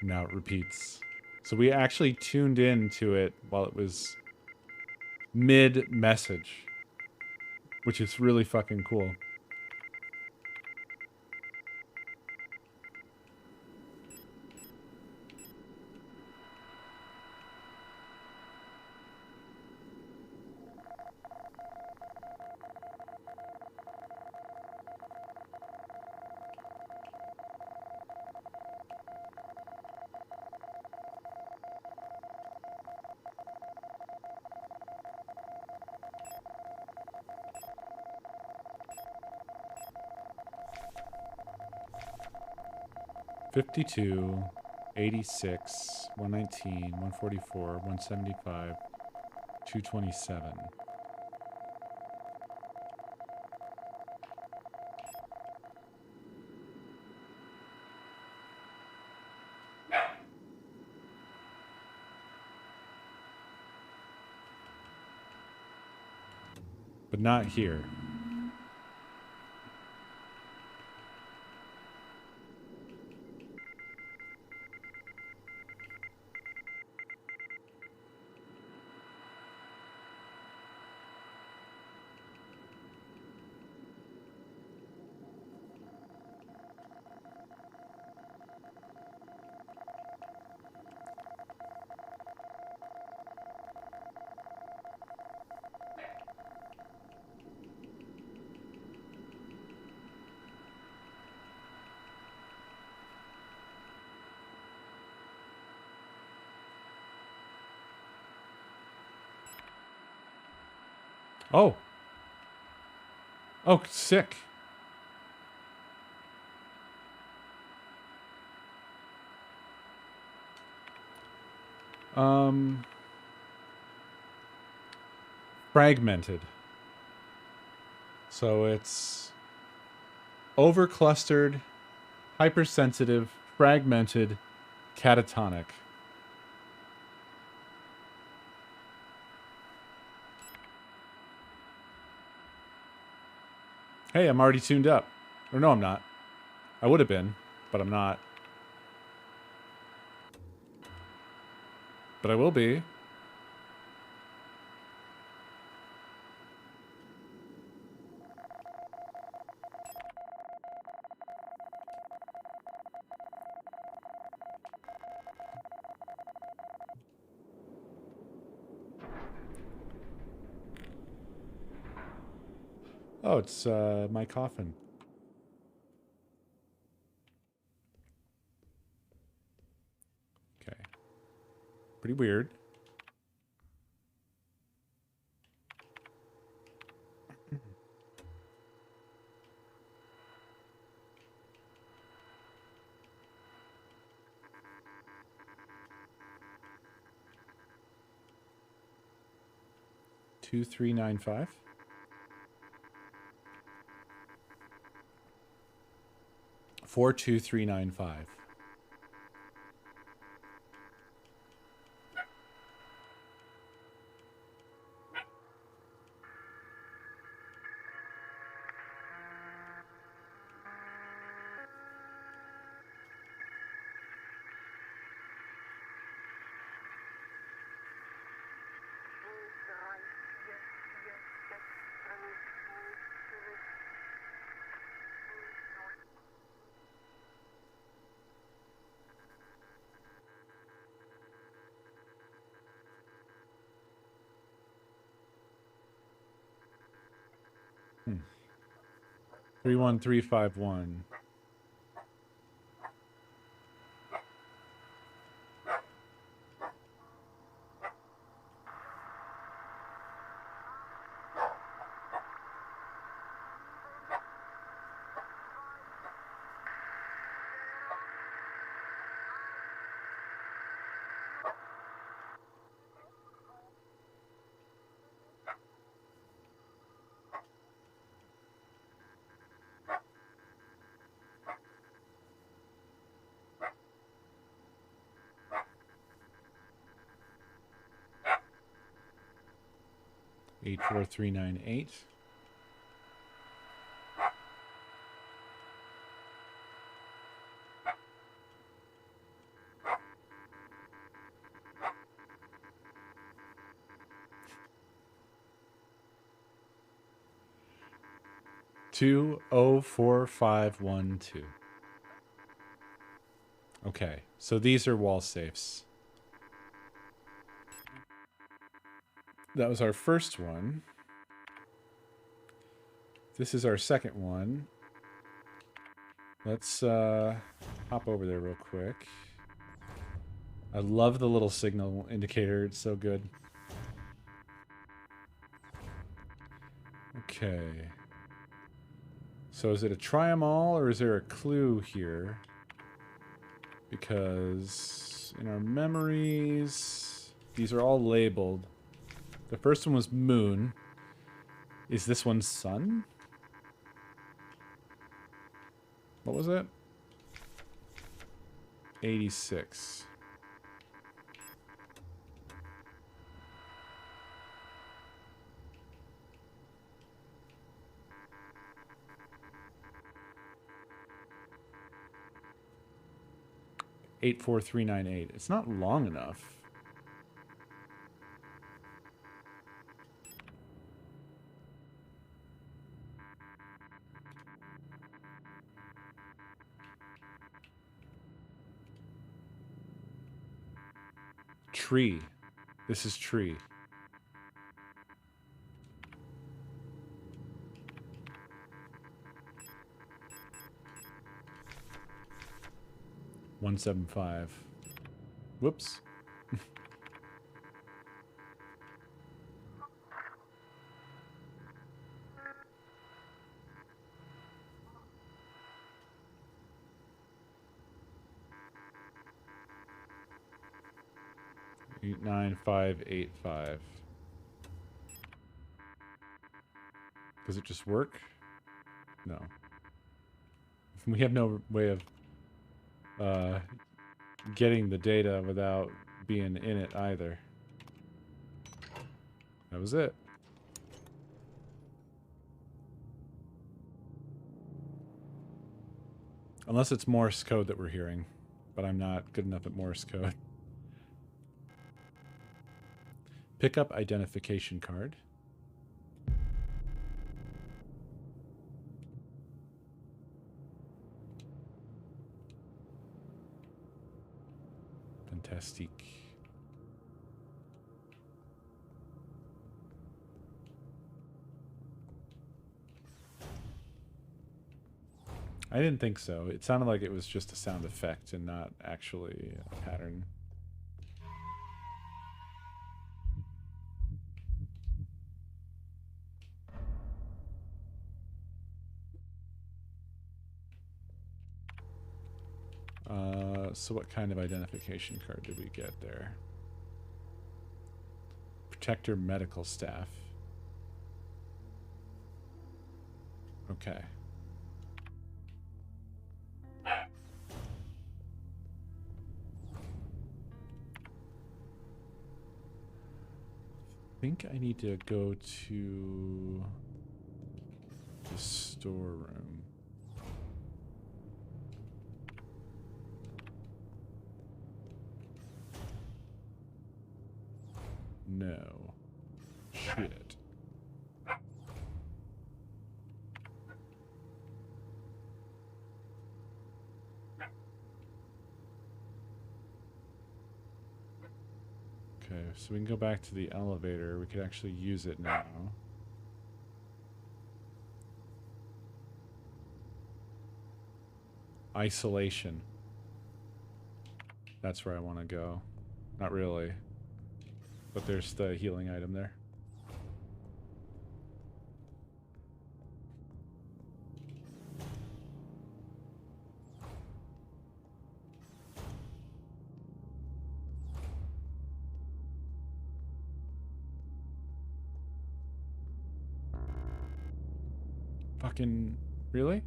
Now it repeats. So we actually tuned in to it while it was mid-message, which is really fucking cool. $52, $86, $119, $144, $175, $227. But not here. Oh. Oh, sick. Fragmented. So it's overclustered, hypersensitive, fragmented, catatonic. Hey, I'm already tuned up. Or no, I'm not. I would have been, but I'm not. But I will be. Oh, it's my coffin. Okay. Pretty weird. Two, 395. Four, 2, 3, 9, 5. 31351. Eight 4398. Two 04512. Okay, so these are wall safes. That was our first one. This is our second one. Let's hop over there real quick. I love the little signal indicator. It's so good. Okay. So is it a try 'em all or is there a clue here? Because in our memories, these are all labeled. The first one was moon. Is this one sun? What was it? 86. Eight 4398. It's not long enough. Tree. This is tree. $175. Whoops. $89585. Does it just work? No. We have no way of getting the data without being in it either. That was it. Unless it's Morse code that we're hearing, but I'm not good enough at Morse code. Pick up identification card. Fantastique. I didn't think so. It sounded like it was just a sound effect and not actually a pattern. So what kind of identification card did we get there? Protector medical staff. Okay. I think I need to go to the storeroom. No. Shit. Okay, so we can go back to the elevator. We could actually use it now. Isolation. That's where I want to go. Not really. But there's the healing item there. Fucking... Really?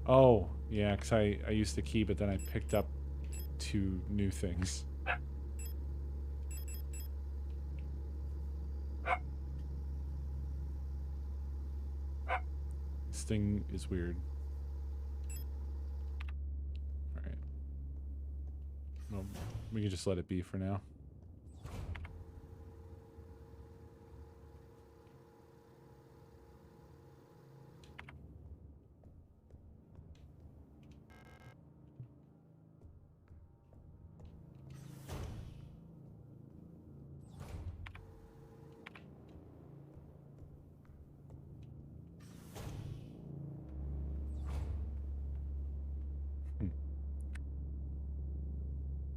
Oh, yeah, because I used the key, but then I picked up 2 new things. This thing is weird. Alright. Well, we can just let it be for now.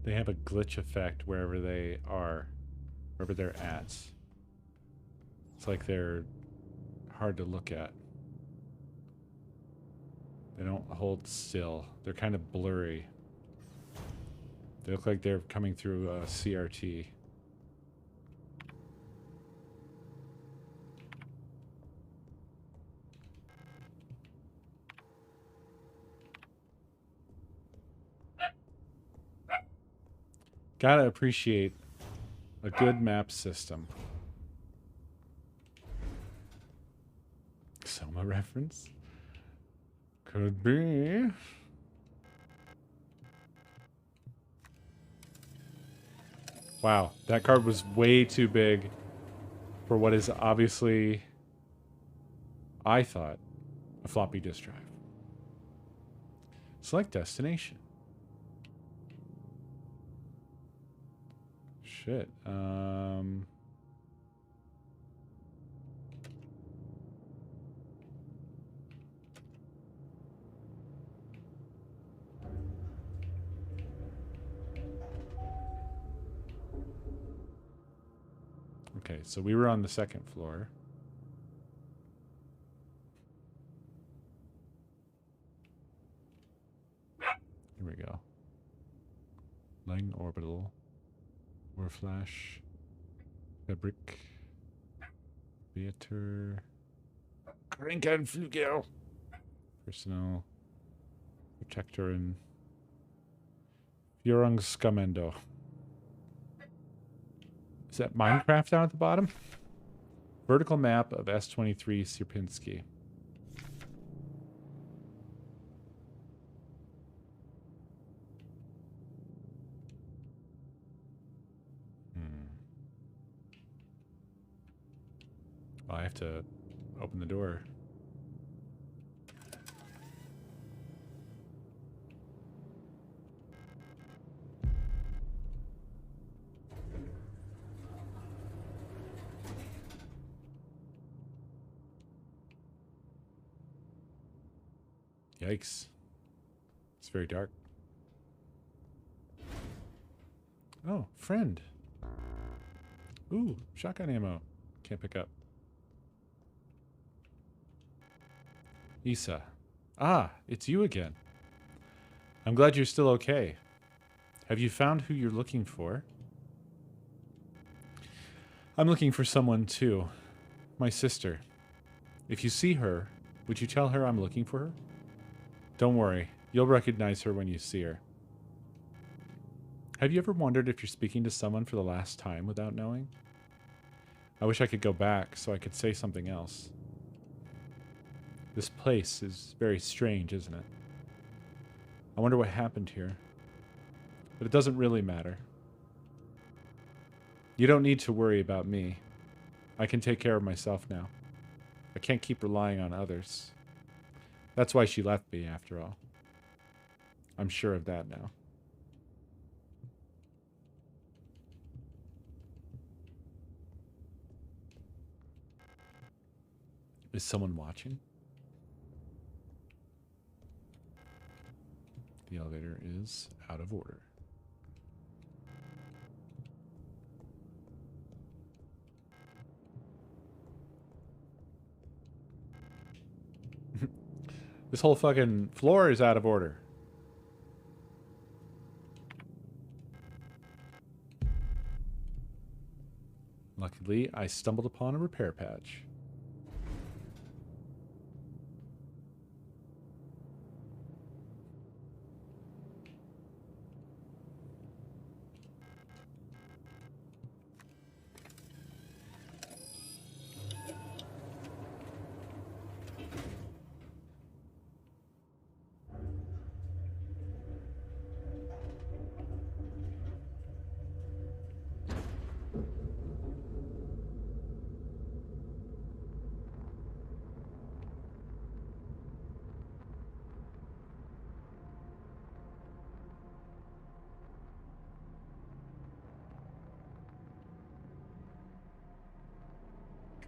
They have a glitch effect wherever they are, wherever they're at. It's like they're hard to look at. They don't hold still. They're kind of blurry. They look like they're coming through a CRT. Gotta appreciate a good map system. Soma reference? Could be. Wow, that card was way too big for what is obviously, I thought, a floppy disk drive. Select destination. Shit. Okay, so we were on the 2nd floor. Here we go. Lighting orbital. War flash. Fabric. Theater. Krankenflügel. Personal. Protector and Führungsskommando. Is that Minecraft down at the bottom? Vertical map of S23 Sierpinski. Well, I have to open the door. Yikes. It's very dark. Oh, friend. Ooh, shotgun ammo. Can't pick up. Issa. Ah, it's you again. I'm glad you're still okay. Have you found who you're looking for? I'm looking for someone too. My sister. If you see her, would you tell her I'm looking for her? Don't worry, you'll recognize her when you see her. Have you ever wondered if you're speaking to someone for the last time without knowing? I wish I could go back so I could say something else. This place is very strange, isn't it? I wonder what happened here. But it doesn't really matter. You don't need to worry about me. I can take care of myself now. I can't keep relying on others. That's why she left me, after all. I'm sure of that now. Is someone watching? The elevator is out of order. This whole fucking floor is out of order. Luckily, I stumbled upon a repair patch.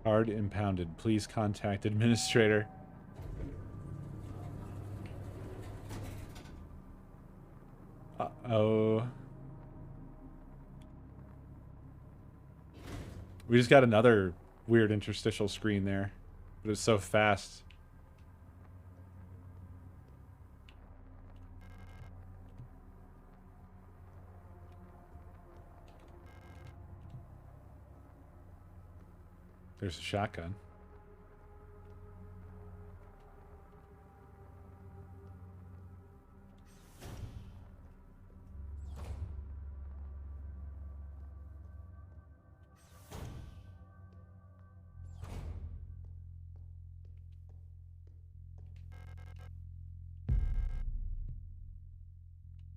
Card impounded. Please contact administrator. Uh-oh. We just got another weird interstitial screen there. But it was so fast. There's a shotgun.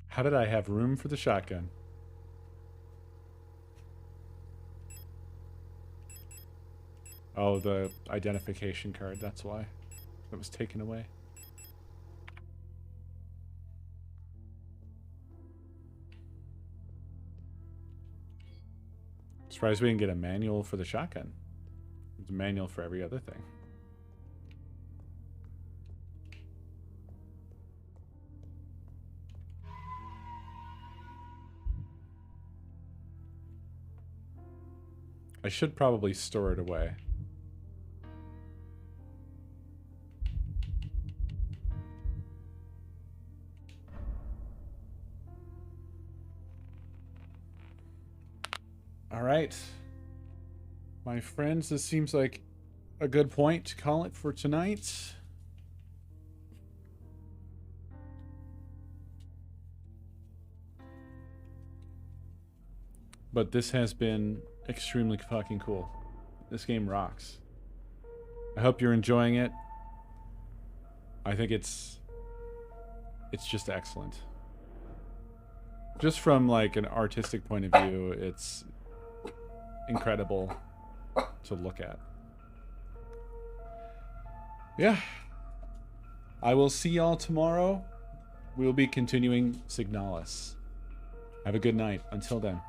How did I have room for the shotgun? Oh, the identification card, that's why. It was taken away. Surprised we didn't get a manual for the shotgun. There's a manual for every other thing. I should probably store it away. All right. My friends, this seems like a good point to call it for tonight. But this has been extremely fucking cool. This game rocks. I hope you're enjoying it. I think it's just excellent. Just from like an artistic point of view, it's incredible to look at. Yeah. I will see y'all tomorrow. We will be continuing SIGNALIS. Have a good night. Until then.